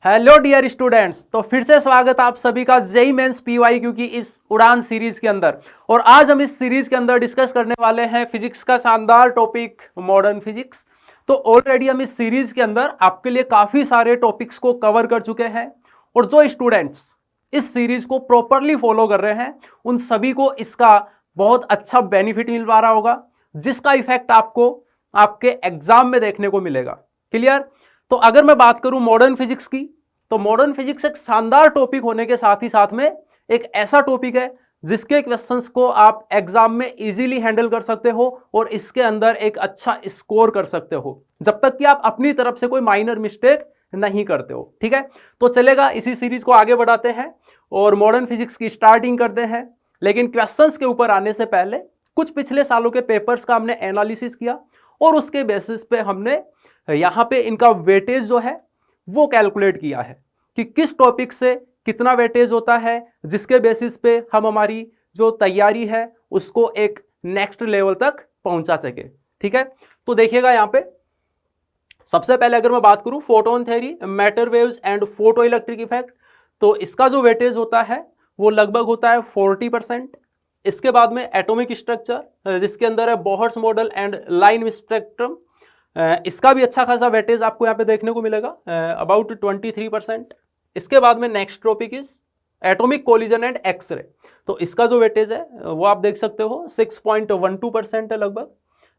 Hello dear students, तो फिर से स्वागत आप सभी का जेईई मेंस पीवाईक्यू की इस उड़ान सीरीज के अंदर। और आज हम इस सीरीज के अंदर डिस्कस करने वाले हैं फिजिक्स का शानदार टॉपिक मॉडर्न फिजिक्स। तो ऑलरेडी हम इस सीरीज के अंदर आपके लिए काफी सारे टॉपिक्स को कवर कर चुके हैं और जो स्टूडेंट्स इस सीरीज को प्रॉपरली फॉलो कर रहे हैं उन सभी को इसका बहुत अच्छा बेनिफिट मिल पा रहा होगा, जिसका इफेक्ट आपको आपके एग्जाम में देखने को मिलेगा। क्लियर? तो अगर मैं बात करूं मॉडर्न फिजिक्स की, तो मॉडर्न फिजिक्स एक शानदार टॉपिक होने के साथ ही साथ में एक ऐसा टॉपिक है जिसके क्वेश्चंस को आप एग्जाम में इजीली हैंडल कर सकते हो और इसके अंदर एक अच्छा स्कोर कर सकते हो, जब तक कि आप अपनी तरफ से कोई माइनर मिस्टेक नहीं करते हो। ठीक है, तो चलेगा, इसी सीरीज को आगे बढ़ाते हैं और मॉडर्न फिजिक्स की स्टार्टिंग करते हैं। लेकिन क्वेश्चंस के ऊपर आने से पहले कुछ पिछले सालों के पेपर्स का हमने एनालिसिस किया और उसके बेसिस पे हमने यहां पे इनका वेटेज जो है वो कैलकुलेट किया है कि किस टॉपिक से कितना वेटेज होता है, जिसके बेसिस पे हम हमारी जो तैयारी है उसको एक नेक्स्ट लेवल तक पहुंचा सके। ठीक है, तो देखिएगा यहां पे सबसे पहले अगर मैं बात करूं photon theory, matter waves and photo electric effect, तो इसका जो वेटेज होता है वो लगभग होता है 40%। इसके बाद में एटॉमिक स्ट्रक्चर, जिसके अंदर है Bohr's model and line spectrum, इसका भी अच्छा खासा वेटेज आपको यहाँ पे देखने को मिलेगा, अबाउट 23%। इसके बाद में next topic is atomic collision and X ray, तो इसका जो वेटेज है वो आप देख सकते हो 6.12% है लगभग।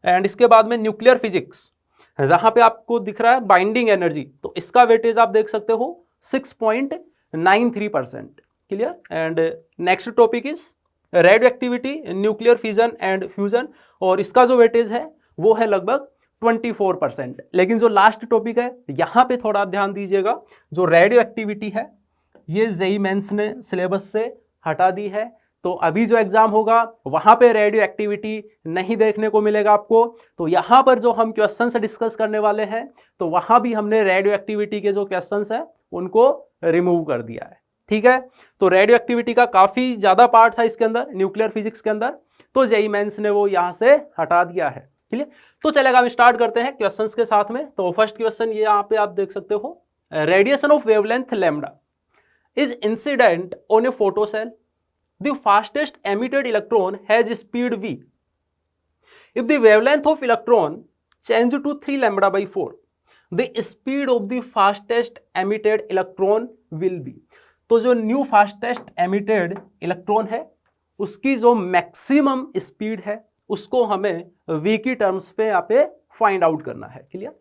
एंड इसके बाद में न्यूक्लियर फिजिक्स, जहां पे आपको दिख रहा है बाइंडिंग एनर्जी, तो इसका वेटेज आप देख सकते हो 6.93%। Clear? And next topic is radio activity, nuclear fission and fusion, और इसका जो वेटेज है वो है लगभग 24%। लेकिन जो लास्ट टॉपिक है यहां पे थोड़ा ध्यान दीजिएगा, जो रेडियो एक्टिविटी है ये जेईई मेंस ने सिलेबस से हटा दी है, तो अभी जो एग्जाम होगा वहां पे रेडियो एक्टिविटी नहीं देखने को मिलेगा आपको। तो यहां पर जो हम क्वेश्चंस डिस्कस करने वाले हैं तो वहां भी हमने रेडियो एक्टिविटी के जो क्वेश्चंस है उनको रिमूव कर दिया है। ठीक है, तो रेडियो एक्टिविटी का काफी ज्यादा पार्ट था इसके अंदर, न्यूक्लियर फिजिक्स के अंदर, तो जेईई मेंस ने वो यहां से हटा दिया है। ठीक है, तो चलेगा हम स्टार्ट करते हैं क्वेश्चंस के साथ में। तो फर्स्ट क्वेश्चन ये यहाँ पे आप देख सकते हो, radiation of wavelength lambda is incident on a photo cell, the fastest emitted electron has speed v, if the wavelength of electron change to 3 lambda by 4, the speed of the fastest emitted electron will be। तो जो new fastest emitted electron है उसकी जो maximum speed है उसको हमें v की terms पे यहाँ पे फाइंड आउट करना है। क्लियर?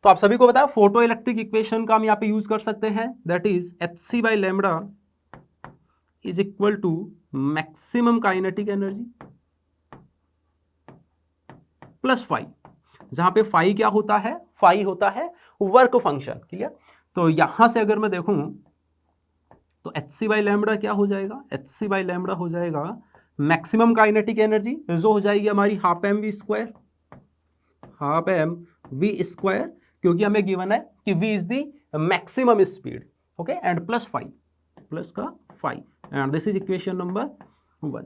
तो आप सभी को बताया फोटो इलेक्ट्रिक इक्वेशन का हम यहाँ पे यूज कर सकते हैं, that is hc by lambda is equal to maximum kinetic energy plus phi, जहां पे फाई क्या होता है, फाई होता है वर्क फंक्शन। क्लियर? तो यहां से अगर मैं देखूं तो hc बाई लैम्डा क्या हो जाएगा, hc बाई लैम्डा हो जाएगा मैक्सिमम काइनेटिक एनर्जी जो हो जाएगी हमारी half m v square, half m v square, क्योंकि हमें गिवन है कि v is the maximum speed. Okay, and plus five, plus का five, and this is equation number 1।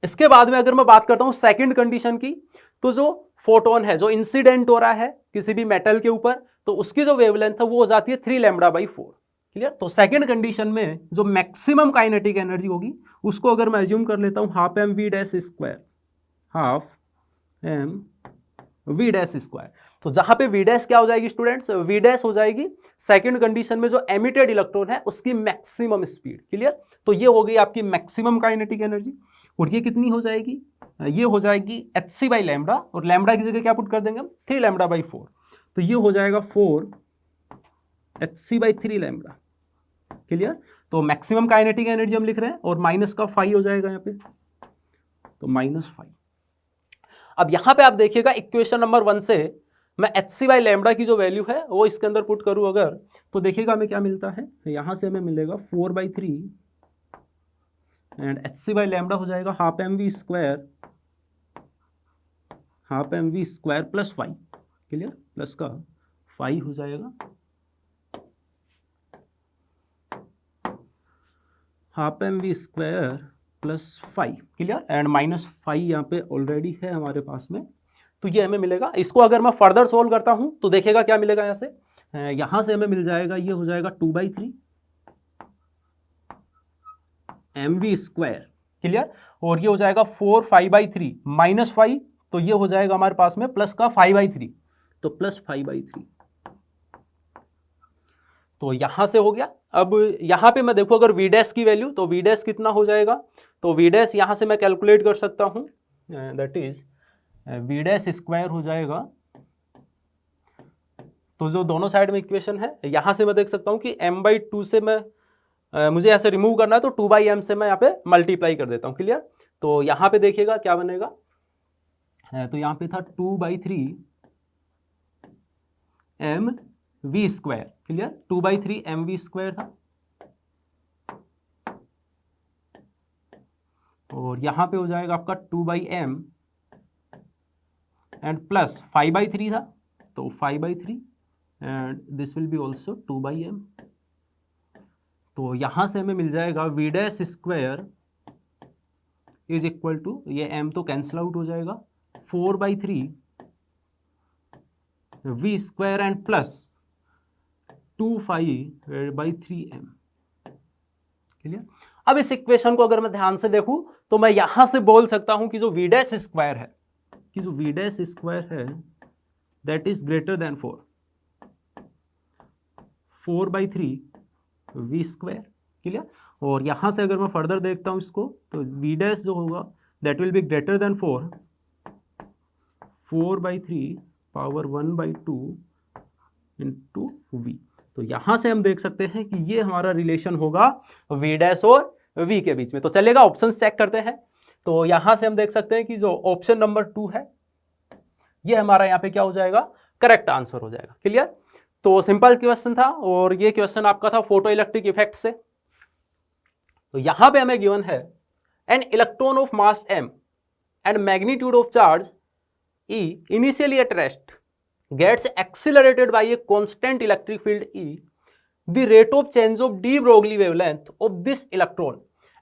इसके बाद में अगर मैं बात करता हूं सेकंड कंडीशन की, तो जो फोटोन है जो इंसिडेंट हो रहा है किसी भी मेटल के ऊपर, तो उसकी जो वेवलेंथ है वो हो जाती है 3 लैम्डा बाई 4। क्लियर? तो सेकंड कंडीशन में जो मैक्सिमम काइनेटिक एनर्जी होगी उसको अगर मैं एज्यूम कर लेता हूं half m v dash square, half m v dash square, तो जहां पे वी डैश क्या हो जाएगी स्टूडेंट्स, वी डैश हो जाएगी सेकंड कंडीशन में जो एमिटेड इलेक्ट्रॉन है उसकी मैक्सिमम स्पीड। क्लियर? तो ये हो गई आपकी मैक्सिमम काइनेटिक एनर्जी, और ये कितनी हो जाएगी, ये हो जाएगी hc बाई लैम्डा, और लैम्डा की जगह क्या पुट कर देंगे हम, 3 लैम्डा बाई 4, तो ये हो जाएगा 4 hc बाई 3 लैम्डा। क्लियर? तो मैक्सिमम काइनेटिक एनर्जी हम लिख रहे हैं और माइनस का फाइव हो जाएगा यहाँ पे, तो -5। अब यहां पे आप देखिएगा इक्वेशन नंबर 1 से मैं hc बाई लैम्डा की जो वैल्यू है वो इसके अंदर पुट करूं अगर, तो देखिएगा हमें क्या मिलता है, यहां से हमें मिलेगा 4/3 एंड hc बाई लैम्डा हो जाएगा half m v square, half m v square plus 5। Clear? Plus का 5 हो जाएगा, half m v square plus 5। Clear? And -5 यहाँ पे ऑलरेडी है हमारे पास में, तो ये हमें मिलेगा। इसको अगर मैं फर्दर सोल्व करता हूं तो देखिएगा क्या मिलेगा, यहाँ से यहां से हमें मिल जाएगा, ये हो जाएगा 2/3 mv², क्लियर। और ये हो जाएगा 4 5/3 -5, तो ये हो जाएगा हमारे पास में प्लस का 5/3, तो प्लस 5/3। तो यहां से हो गया। अब यहां पे मैं देखूं अगर v डैश की वैल्यू, तो v डैश कितना हो जाएगा, तो v डैश यहां से मैं कैलकुलेट कर सकता हूं, that is v dash square हो जाएगा। तो जो दोनों साइड में इक्वेशन है, यहां से मैं देख सकता हूं कि m/2 से मैं मुझे ऐसे रिमूव करना है, तो 2/m से मैं यहाँ पे मल्टीप्लाई कर देता हूँ, क्लियर। तो यहाँ पे देखिएगा क्या बनेगा, तो यहाँ पे था 2/3 mv², क्लियर। 2/3 mv² था, और यहाँ पे हो जाएगा आपका 2/m एंड प्लस 5/3 था, तो 5/3 and this will be also 2/m। तो यहां से हमें मिल जाएगा v dash square is equal to, ये m तो कैंसिल आउट हो जाएगा, 4/3 v² and plus 2/3m, clear. अब इस इक्वेशन को अगर मैं ध्यान से देखूं, तो मैं यहां से बोल सकता हूं कि जो v डैश स्क्वायर है, कि जो v डैश स्क्वायर है that is greater than 4/3 v², clear. और यहां से अगर मैं फर्दर देखता हूं इसको, तो v डैश जो होगा that will be greater than 4/3 power 1/2 into v। तो यहां से हम देख सकते हैं कि ये हमारा रिलेशन होगा v डैश और v के बीच में। तो चलेगा ऑप्शन चेक करते हैं। तो यहां से हम देख सकते हैं कि जो ऑप्शन नंबर 2 है, ये हमारा यहाँ पे क्या हो जाएगा, करेक्ट आंसर हो जाएगा, क्लियर। तो सिंपल क्वेश्चन था, और ये क्वेश्चन आपका था फोटो इलेक्ट्रिक इफेक्ट से। तो यहां पे हमें गिवन है an electron of mass m and magnitude of charge E initially at rest gets accelerated by a constant electric field E. The rate of change of de Broglie wavelength of this electron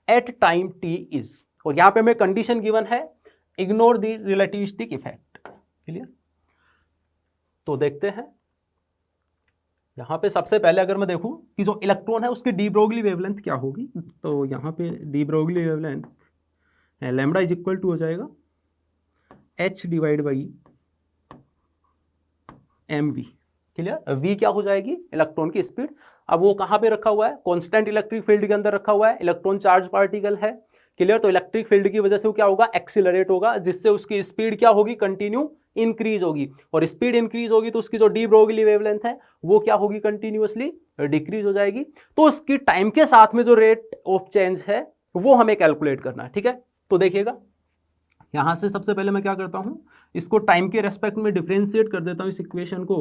at time t is. और यहां पे हमें condition given है, ignore the relativistic effect, clear. तो देखते हैं, यहां पे सबसे पहले अगर मैं देखूं कि जो इलेक्ट्रॉन है उसकी डी ब्रोगली वेवलेंथ क्या होगी, तो यहां पे de Broglie wavelength lambda is equal to हो जाएगा h divide by mv, clear. v क्या हो जाएगी, इलेक्ट्रॉन की स्पीड। अब वो कहां पे रखा हुआ है, कांस्टेंट इलेक्ट्रिक फील्ड के अंदर रखा हुआ है, इलेक्ट्रॉन चार्ज पार्टिकल है, क्लियर। तो इलेक्ट्रिक फील्ड की वजह से वो क्या होगा, एक्सीलरेट होगा, जिससे उसकी स्पीड क्या होगी, कंटिन्यू इंक्रीज होगी। और स्पीड इंक्रीज होगी तो उसकी जो डी ब्रोगली वेवलेंथ है वो क्या होगी, कंटिन्यूअसली डिक्रीज हो जाएगी। तो उसकी टाइम के साथ में जो रेट ऑफ चेंज है वो हमें कैलकुलेट करना है, ठीक है। तो देखिएगा, यहां से सबसे पहले मैं क्या करता हूं, इसको टाइम के रेस्पेक्ट में डिफरेंशिएट कर देता हूं इस इक्वेशन को।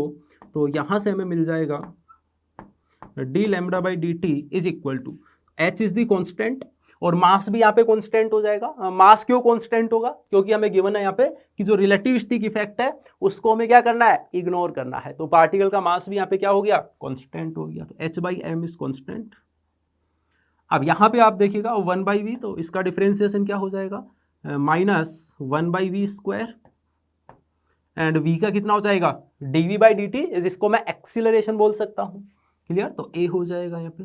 तो यहां से हमें मिल जाएगा d lambda by d t is equal to, h is the constant और मास भी यहाँ पे कॉन्स्टेंट हो जाएगा। मास क्यों कॉन्स्टेंट होगा, क्योंकि हमें गिवन है यहाँ पे कि जो रिलेटिविस्टिक इफेक्ट है उसको हमें क्या करना है, इग्नोर करना है। तो पार्टिकल का मास भी यहाँ पे क्या हो गया, कॉन्स्टेंट हो गया। तो h by m is constant. अब यहाँ पे आप देखिएगा 1/v, तो इसका डिफरेंशिएशन क्या हो जाएगा, -1/v² एंड v का कितना हो जाएगा, dv बाई dt, जिसको मैं एक्सीलरेशन बोल सकता हूं, क्लियर। तो a हो जाएगा यहाँ पे,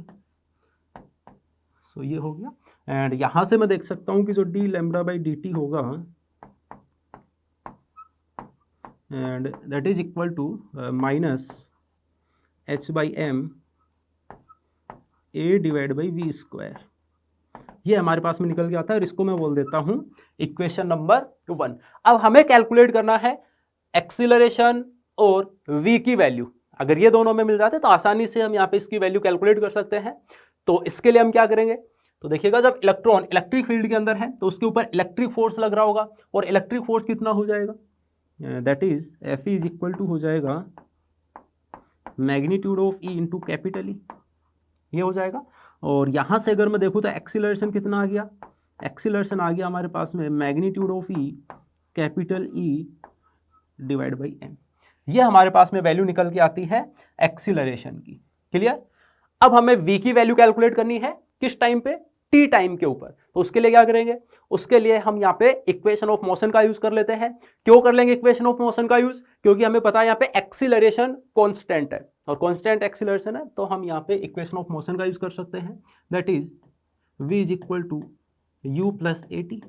सो ये हो गया। एंड यहां से मैं देख सकता हूं कि जो d लैम्बडा बाई dt होगा and that is equal to -h/m a divide by v²। ये हमारे पास में निकल के आता है, और इसको मैं बोल देता हूं इक्वेशन नंबर 1। अब हमें कैलकुलेट करना है एक्सीलरेशन और v की वैल्यू। अगर ये दोनों में मिल जाते तो आसानी से हम यहाँ पे इसकी वैल्यू कैलकुलेट कर सकते हैं। तो इसके लिए हम क्या करेंगे, तो देखिएगा, जब इलेक्ट्रॉन इलेक्ट्रिक फील्ड के अंदर है तो उसके ऊपर इलेक्ट्रिक फोर्स लग रहा होगा, और इलेक्ट्रिक फोर्स कितना हो जाएगा, that is F is equal to हो जाएगा magnitude of E into capital E, ये हो जाएगा। और यहां से अगर मैं देखूं तो एक्सीलरेशन कितना आ गया, एक्सीलरेशन आ गया हमारे पास में magnitude of E capital E divide by m। ये हमारे पास में वैल्यू निकल के आती है एक्सीलरेशन की, क्लियर। अब हमें v की वैल्यू कैलकुलेट करनी है किस टाइम पे, टी टाइम के ऊपर। तो उसके लिए क्या करेंगे, उसके लिए हम यहाँ पे इक्वेशन ऑफ मोशन का यूज कर लेते हैं। क्यों कर लेंगे इक्वेशन ऑफ मोशन का यूज, क्योंकि हमें पता है यहाँ पे एक्सीलरेशन कांस्टेंट है और कांस्टेंट एक्सीलरेशन है, तो हम यहाँ पे इक्वेशन ऑफ मोशन का यूज कर सकते हैं, that is v is equal to u plus a t.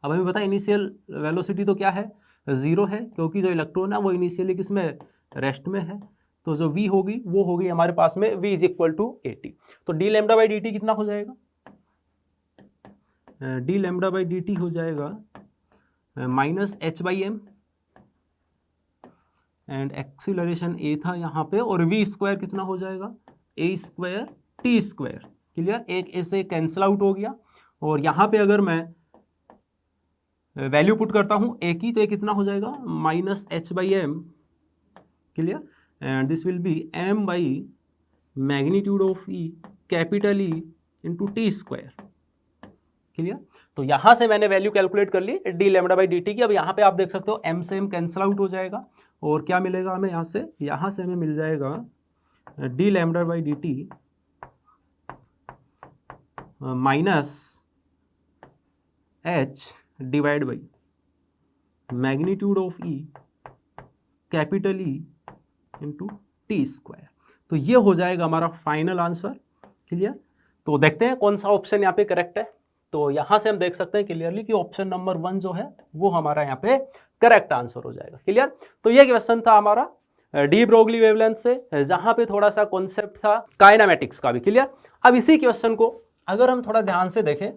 अब हमें पता है इनिशियल वेलोसिटी तो क्या है, 0 है, क्योंकि जो इलेक्ट्रॉन है वो इनिशियली किसमें, रेस्ट में है। तो जो v होगी वो होगी हमारे पास में v is equal to a t. तो d lambda by d t कितना हो जाएगा, d lambda by d t हो जाएगा minus h by m, and acceleration a था यहाँ पे, और v स्क्वायर कितना हो जाएगा, a square t square. Clear, एक ऐसे कैंसिल आउट हो गया, और यहाँ पे अगर मैं वैल्यू पुट करता हूँ ए की, तो ये कितना हो जाएगा, minus h by m. Clear, and this will be m by magnitude of e capital e into t square. Clear, तो यहाँ से मैंने वैल्यू कैलकुलेट कर ली d lambda by d t की। अब यहाँ पे आप देख सकते हो एम से एम कैंसिल आउट हो जाएगा, और क्या मिलेगा हमें यहाँ से हमें मिल जाएगा d lambda by d T minus H divide by magnitude of e capital e into t square. तो ये हो जाएगा हमारा फाइनल आंसर। क्लियर, तो देखते हैं कौन सा ऑप्शन यहाँ पे करेक्ट है। तो यहाँ से हम देख सकते हैं क्लियरली कि ऑप्शन नंबर 1 जो है वो हमारा यहाँ पे करेक्ट आंसर हो जाएगा। क्लियर, तो ये क्वेश्चन था हमारा डी ब्रोगली वेवलेंथ से, जहाँ पे थोड़ा सा कॉन्सेप्ट था काइनेमेटिक्स का भी। क्लियर, अब इसी क्वेश्चन को अगर हम थोड़ा ध्यान से देखें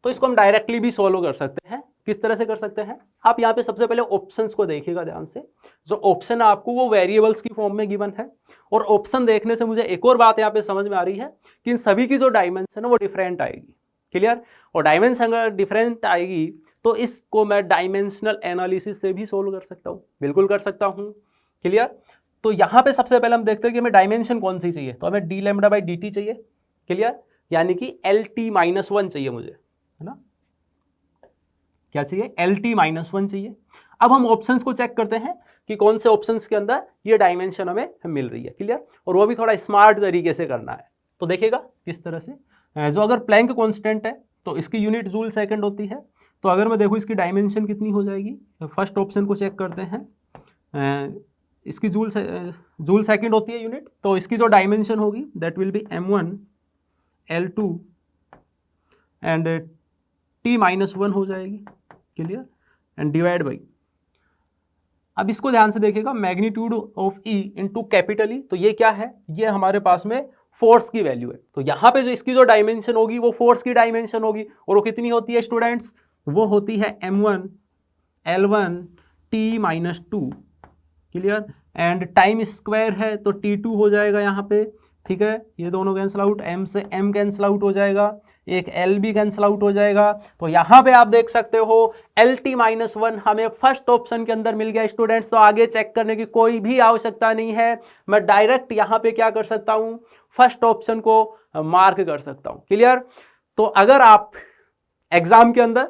तो इसको हम डायरेक्टली भी सॉल्व कर सकते हैं। किस तरह से कर सकते हैं, आप यहाँ पे सबसे पहले ऑप्शंस को देखिएगा ध्यान से। जो ऑप्शन है आपको वो वेरिएबल्स की फॉर्म में गिवन है, और ऑप्शन देखने से मुझे एक और बात यहाँ पे समझ में आ रही है कि इन सभी की जो डायमेंशन है वो डिफरेंट आएगी। क्लियर, और डायमेंशन अगर डिफरेंट आएगी तो इसको मैं डायमेंशनल एनालिसिस से भी सोल्व कर सकता हूँ, बिल्कुल कर सकता हूँ। क्लियर, तो यहाँ पे सबसे पहले हम देखते हैं कि हमें डायमेंशन कौन सी चाहिए, तो हमें D lambda by d T चाहिए। क्लियर, यानी कि एल टी माइनस 1 चाहिए मुझे, है ना, क्या चाहिए, एल टी माइनस 1 चाहिए। अब हम ऑप्शंस को चेक करते हैं कि कौन से ऑप्शंस के अंदर ये डायमेंशन हमें मिल रही है। क्लियर, और वो भी थोड़ा स्मार्ट तरीके से करना है। तो देखिएगा किस तरह से, जो अगर प्लैंक कांस्टेंट है तो इसकी यूनिट जूल सेकंड होती है। तो अगर मैं देखूँ इसकी डायमेंशन कितनी हो जाएगी, फर्स्ट ऑप्शन को चेक करते हैं, इसकी जूल सेकंड होती है यूनिट, तो इसकी जो डायमेंशन होगी that will be m1 l2 and t minus 1 हो जाएगी। क्लियर, एंड डिवाइड बाई, अब इसको ध्यान से देखिएगा, magnitude of E into capital E, तो ये क्या है, ये हमारे पास में फोर्स की वैल्यू है। तो यहाँ पे जो इसकी जो डायमेंशन होगी वो फोर्स की डायमेंशन होगी, और वो कितनी होती है स्टूडेंट्स, वो होती है m1 l1 t minus 2। Clear, and time square है तो t2 हो जाएगा यहाँ पे। ठीक है, ये दोनों कैंसिल आउट, m से m कैंसिल आउट हो जाएगा, एक l भी कैंसिल आउट हो जाएगा। तो यहाँ पे आप देख सकते हो LT माइनस 1 हमें फर्स्ट ऑप्शन के अंदर मिल गया स्टूडेंट्स। तो आगे चेक करने की कोई भी आवश्यकता नहीं है, मैं डायरेक्ट यहाँ पे क्या कर सकता हूँ, फर्स्ट ऑप्शन को मार्क कर सकता हूँ। क्लियर, तो अगर आप एग्जाम के अंदर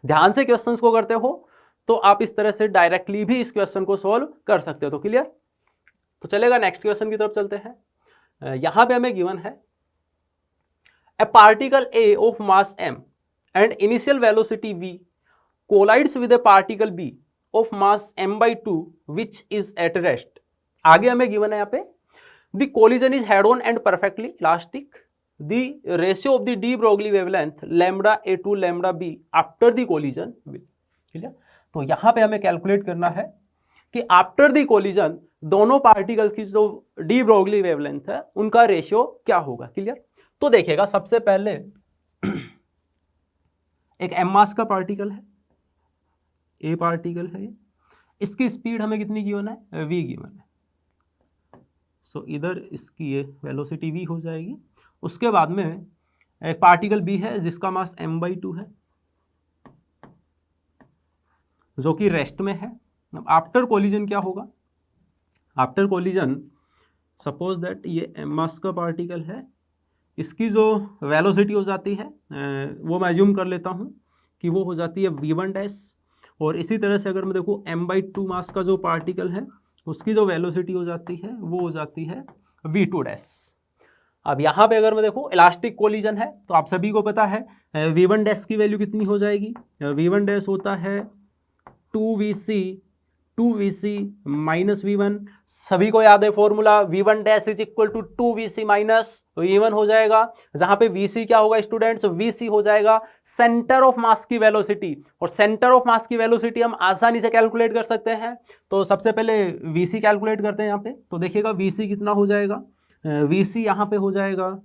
ध्यान से क्वेश्चंस को करते हो तो आप इस तरह से डायरेक्टली भी इस क्वेश्चन को सॉल्व कर सकते हो। तो क्लियर, तो चलेगा नेक्स्ट क्वेश्चन की तरफ चलते हैं। यहां पे हमें गिवन है a particle A of mass m and initial velocity v collides with a particle b of mass m/2 which is at rest. आगे हमें गिवन है यहाँ पे the collision is head on and perfectly elastic, the ratio of the de Broglie wavelength lambda a to lambda b after the collision will. Clear, तो यहां पे हमें calculate करना है कि आफ्टर द कोलिजन दोनों पार्टिकल की जो डी ब्रोगली वेवलेंथ है उनका रेशियो क्या होगा। क्लियर, तो देखिएगा सबसे पहले एक एम मास का पार्टिकल है, ए पार्टिकल है, इसकी स्पीड हमें कितनी गिवन है, v गिवन है। सो इधर इसकी ये वेलोसिटी v हो जाएगी। उसके बाद में एक पार्टिकल b है जिसका मास m/2 है जो कि रेस्ट में है। आफ्टर कोलिजन क्या होगा, आफ्टर कोलिजन सपोज दैट ये एम मास का पार्टिकल है, इसकी जो वेलोसिटी हो जाती है वो मैं अज्यूम कर लेता हूँ कि वो हो जाती है v1 डैश, और इसी तरह से अगर मैं देखूँ m/2 मास का जो पार्टिकल है उसकी जो वेलोसिटी हो जाती है वो हो जाती है v2 डैश। अब यहाँ पे अगर मैं देखूँ इलास्टिक कोलिजन है तो आप सभी को पता है v1 डैश की वैल्यू कितनी हो जाएगी, v1 डैश होता है 2vc माइनस v1। सभी को याद है formula, v1 dash is equal to 2vc minus v1 हो जाएगा, जहां पे vc क्या होगा स्टूडेंट्स, vc हो जाएगा सेंटर ऑफ मास की वेलोसिटी, और सेंटर ऑफ मास की वेलोसिटी हम आसानी से कैलकुलेट कर सकते हैं। तो सबसे पहले vc कैलकुलेट करते हैं यहाँ पे, तो देखिएगा vc कितना हो जाएगा, vc यहाँ पे हो जाएगा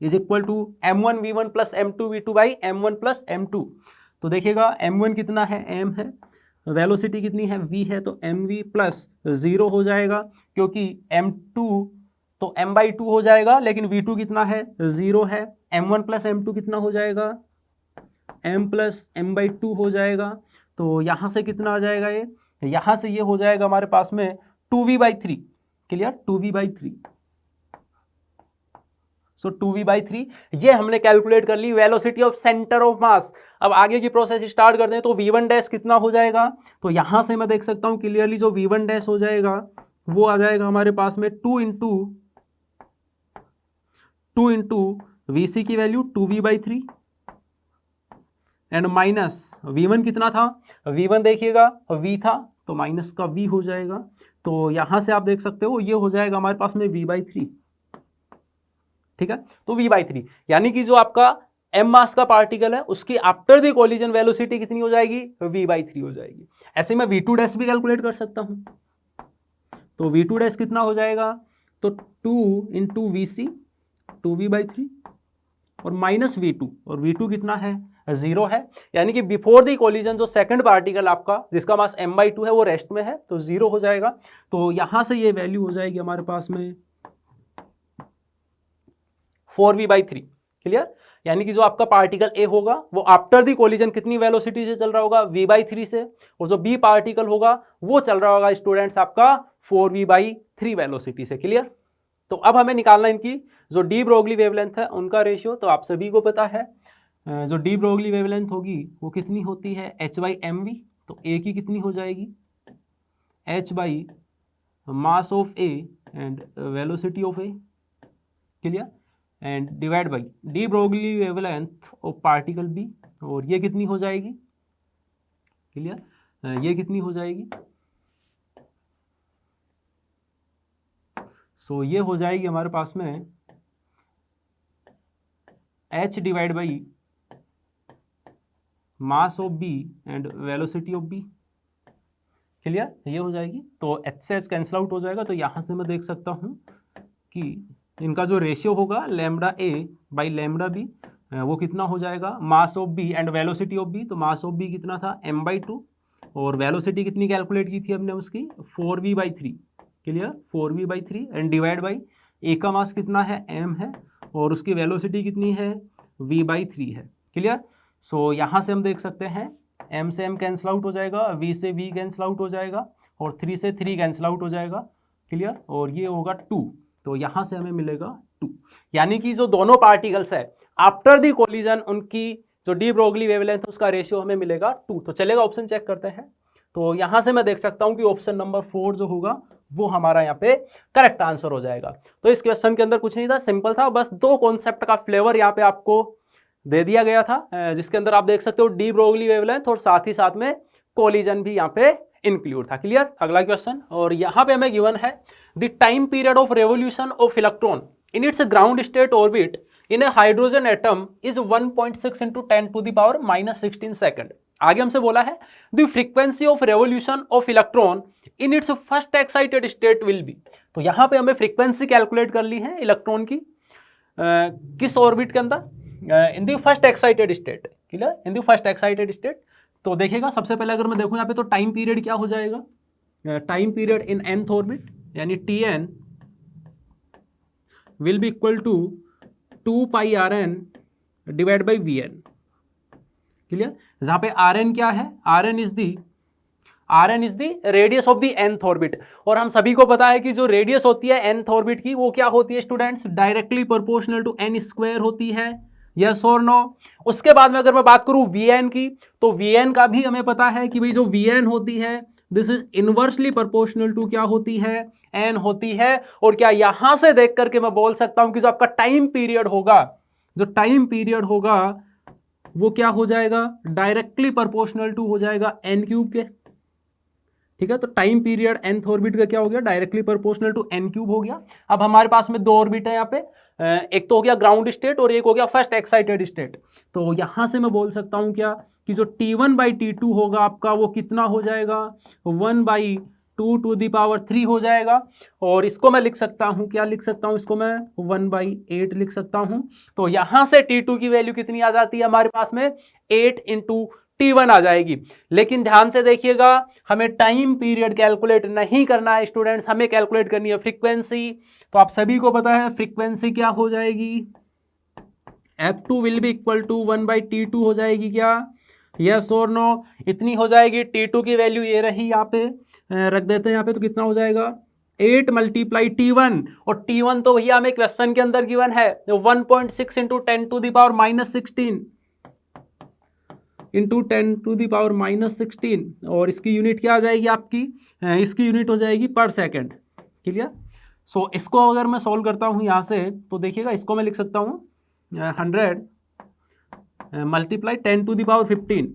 is equal to m1 v1 plus m2 v2 by m1 plus m2। तो देखिएगा m1 कितना है, m है, वेलोसिटी कितनी है, v है, तो mv प्लस 0 हो जाएगा, क्योंकि m2 तो m/2 हो जाएगा, लेकिन v2 कितना है, 0 है। m1 प्लस m2 कितना हो जाएगा, m प्लस m/2 हो जाएगा। तो यहाँ से कितना आ जाएगा, ये यहाँ से ये हो जाएगा हमारे पास में 2v/3, क्लियर, 2v/3। सो 2v/3 ये हमने कैलकुलेट कर ली velocity of centre of mass. अब आगे की प्रोसेस स्टार्ट करते हैं। तो v1 डैश कितना हो जाएगा, तो यहां से मैं देख सकता हूं क्लियरली जो v1 डैश हो जाएगा वो आ जाएगा हमारे पास में 2 इंटू vc की value 2v/3 and minus v1 कितना था, v1 देखिएगा v था तो माइनस का v हो जाएगा। तो यहां से आप देख सकते हो ये हो जाएगा हमारे पास में v/3, ठीक है। तो v/3 यानी कि जो आपका m मास का पार्टिकल है उसकी आफ्टर द कोलिजन वेलोसिटी कितनी हो जाएगी, v/3 हो जाएगी। ऐसे मैं v2 डैश भी कैलकुलेट कर सकता हूं। तो v2 डैश कितना हो जाएगा, तो 2 इंटू vc 2v/3 और माइनस v2, और v2 कितना है, 0 है, यानी कि बिफोर द कोलिजन जो सेकंड पार्टिकल आपका जिसका मास m/2 है वो रेस्ट में है तो 0 हो जाएगा। तो यहां से ये वैल्यू हो जाएगी हमारे पास में 4v/3, क्लियर। यानी कि जो आपका पार्टिकल ए होगा वो आफ्टर द कोलिजन कितनी वेलोसिटी से चल रहा होगा, v/3 से, और जो बी पार्टिकल होगा वो चल रहा होगा स्टूडेंट्स आपका 4v/3 वेलोसिटी से, क्लियर। तो अब हमें निकालना इनकी जो डी ब्रोगली वेवलेंथ है उनका रेशियो। तो आप सभी को पता है जो डी ब्रोगली वेवलेंथ होगी वो कितनी होती है, h/mv। तो ए की कितनी हो जाएगी, h by mass of A and velocity of A, clear, and divide by de Broglie wavelength of particle B, और ये कितनी हो जाएगी, क्लियर, ये कितनी हो जाएगी, सो ये हो जाएगी हमारे पास में h divide by mass of B and velocity of B, clear, ये हो जाएगी। तो h से h कैंसिल आउट हो जाएगा। तो यहाँ से मैं देख सकता हूँ कि इनका जो रेशियो होगा lambda A by lambda B वो कितना हो जाएगा, mass of B and velocity of B. तो मास ऑफ बी कितना था, m/2, और वेलोसिटी कितनी कैलकुलेट की थी हमने उसकी, 4v/3, clear, 4v/3 and divide by a का मास कितना है, m है, और उसकी वेलोसिटी कितनी है, v/3 है, क्लियर। सो यहाँ से हम देख सकते हैं m से m कैंसिल आउट हो जाएगा, v से v कैंसिल आउट हो जाएगा, और 3 से 3 कैंसिल आउट हो जाएगा, क्लियर, और ये होगा 2। तो यहाँ से हमें मिलेगा 2, यानी कि जो दोनों पार्टिकल्स है आफ्टर द कोलिजन उनकी जो डी ब्रोगली वेवलेंथ उसका रेशियो हमें मिलेगा 2। तो चलेगा ऑप्शन चेक करते हैं। तो यहाँ से मैं देख सकता हूँ कि ऑप्शन नंबर 4 जो होगा वो हमारा यहाँ पे करेक्ट आंसर हो जाएगा। तो इस क्वेश्चन के अंदर कुछ नहीं था, सिंपल था, बस दो कॉन्सेप्ट का फ्लेवर यहाँ पे आपको दे दिया गया था, जिसके अंदर आप देख सकते हो डी ब्रोगली वेवलेंथ और साथ ही साथ में कोलिजन भी यहाँ पे इंक्लूड था, क्लियर। अगला क्वेश्चन, और यहाँ पे हमें गिवन है the time period of revolution of electron in its ground state orbit in A hydrogen atom is 1.6 into 10⁻⁻16 second. आगे हमसे बोला है the frequency of revolution of electron in its first excited state will be. तो यहाँ पे हमें frequency calculate कर ली है इलेक्ट्रॉन की किस ऑर्बिट के अंदर, in the first excited state, clear, in the first excited state. तो देखिएगा सबसे पहले अगर मैं देखूं यहाँ पे तो टाइम पीरियड क्या हो जाएगा, time period in nth orbit यानी Tn will be equal to 2πRn divide by Vn, clear. जहां पे Rn क्या है, Rn is the radius of the nth orbit, और हम सभी को पता है कि जो रेडियस होती है nth ऑर्बिट की वो क्या होती है students, directly proportional to n square होती है, यस और नो। उसके बाद में अगर मैं बात करूं Vn की, तो Vn का भी हमें पता है कि भाई जो Vn होती है this is inversely proportional to क्या होती है, n होती है। और क्या यहां से देख करके मैं बोल सकता हूं कि जो आपका टाइम पीरियड होगा, जो टाइम पीरियड होगा वो क्या हो जाएगा, डायरेक्टली प्रोपोर्शनल टू हो जाएगा n क्यूब के। ठीक है, तो टाइम पीरियड nth ऑर्बिट का क्या हो गया, directly proportional to n cube हो गया। अब हमारे पास में दो ऑर्बिट है यहाँ पे, एक तो हो गया ग्राउंड स्टेट और एक हो गया फर्स्ट एक्साइटेड स्टेट। तो यहां से मैं बोल सकता हूं क्या कि जो T1/T2 होगा आपका वो कितना हो जाएगा, 1/2⁻³ हो जाएगा। और इसको मैं लिख सकता हूं, क्या लिख सकता हूं, इसको मैं 1/8 लिख सकता हूं। तो यहां से T2 की वैल्यू कितनी आ जाती है हमारे पास में, 8 × T1 आ जाएगी। लेकिन ध्यान से देखिएगा, हमें टाइम पीरियड कैलकुलेट नहीं करना है स्टूडेंट्स, हमें कैलकुलेट करनी है फ्रीक्वेंसी। तो आप सभी को पता है फ्रीक्वेंसी क्या हो जाएगी, F2 will be equal to 1/T2 हो जाएगी क्या, यस और नो, इतनी हो जाएगी। T2 की वैल्यू ये रही, यहाँ पे रख देते हैं यहाँ पे, तो कितना हो जाएगा 8 × T1। और T1 तो भैया हमें क्वेश्चन के अंदर गिवन है 1.6 × 10⁻16 इंटू 10⁻16। और इसकी यूनिट क्या आ जाएगी आपकी, इसकी यूनिट हो जाएगी पर सेकेंड। क्लियर। सो इसको अगर मैं सॉल्व करता हूँ यहाँ से, तो देखिएगा इसको मैं लिख सकता हूँ 100 × 10⁻15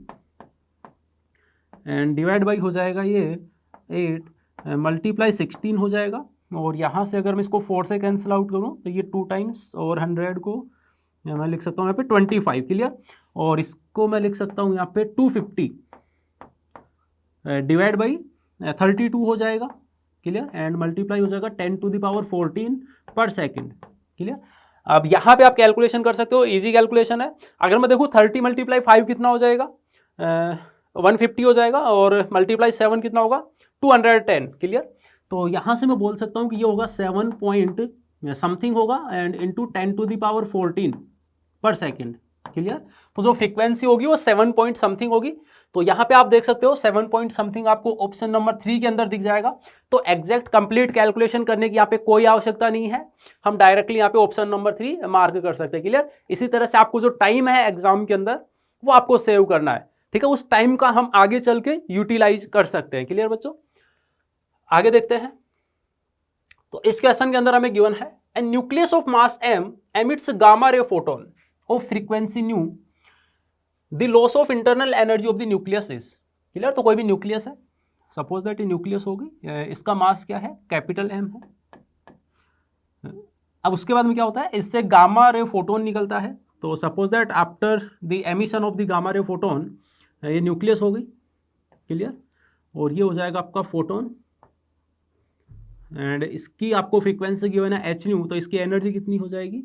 एंड डिवाइड बाई हो जाएगा ये 8 × 16 हो जाएगा। और यहाँ से अगर मैं इसको 4 से कैंसिल आउट करूँ तो ये 2 टाइम्स, और 100 को मैं लिख सकता हूँ यहाँ पे 25। क्लियर। और इसको मैं लिख सकता हूँ यहाँ पे 250 डिवाइड बाई 32 हो जाएगा। क्लियर। एंड मल्टीप्लाई हो जाएगा 10⁻14 पर सेकेंड। क्लियर। अब यहाँ पे आप कैलकुलेशन कर सकते हो, इजी कैलकुलेशन है। अगर मैं देखूँ 30 × 5 कितना हो जाएगा, 150 हो जाएगा, और मल्टीप्लाई 7 कितना होगा, 210। क्लियर। तो यहाँ से मैं बोल सकता हूँ कि ये होगा 7 पॉइंट समथिंग होगा एंड इंटू 10⁻14 पर सेकेंड। क्लियर। तो जो फ्रीक्वेंसी होगी वो 7 पॉइंट समथिंग होगी। तो यहाँ पे आप देख सकते हो 7 पॉइंट समथिंग आपको ऑप्शन नंबर 3 के अंदर दिख जाएगा। तो एग्जैक्ट कंप्लीट कैलकुलेशन करने की यहाँ पे कोई आवश्यकता नहीं है, हम डायरेक्टली यहाँ पे ऑप्शन नंबर 3 मार्क कर सकते हैं। क्लियर। इसी तरह से आपको जो टाइम है एग्जाम के अंदर वो आपको सेव करना है। ठीक है, उस टाइम का हम आगे चल के यूटिलाइज कर सकते हैं। क्लियर बच्चों, आगे देखते हैं। तो इस क्वेश्चन के अंदर हमें गिवन है a nucleus of mass m emits gamma ray photon of frequency nu, the loss of internal energy of the nucleus is। Clear. तो कोई भी न्यूक्लियस है, सपोज दैट ये न्यूक्लियस होगी, इसका मास क्या है, कैपिटल M है। अब उसके बाद में क्या होता है, इससे गामा रे फोटोन निकलता है। तो suppose that after the emission of the gamma ray photon, ये न्यूक्लियस हो गई। क्लियर। और ये हो जाएगा आपका फोटोन, एंड इसकी आपको फ्रीक्वेंसी गिवन है h न्यू। तो इसकी एनर्जी कितनी हो जाएगी,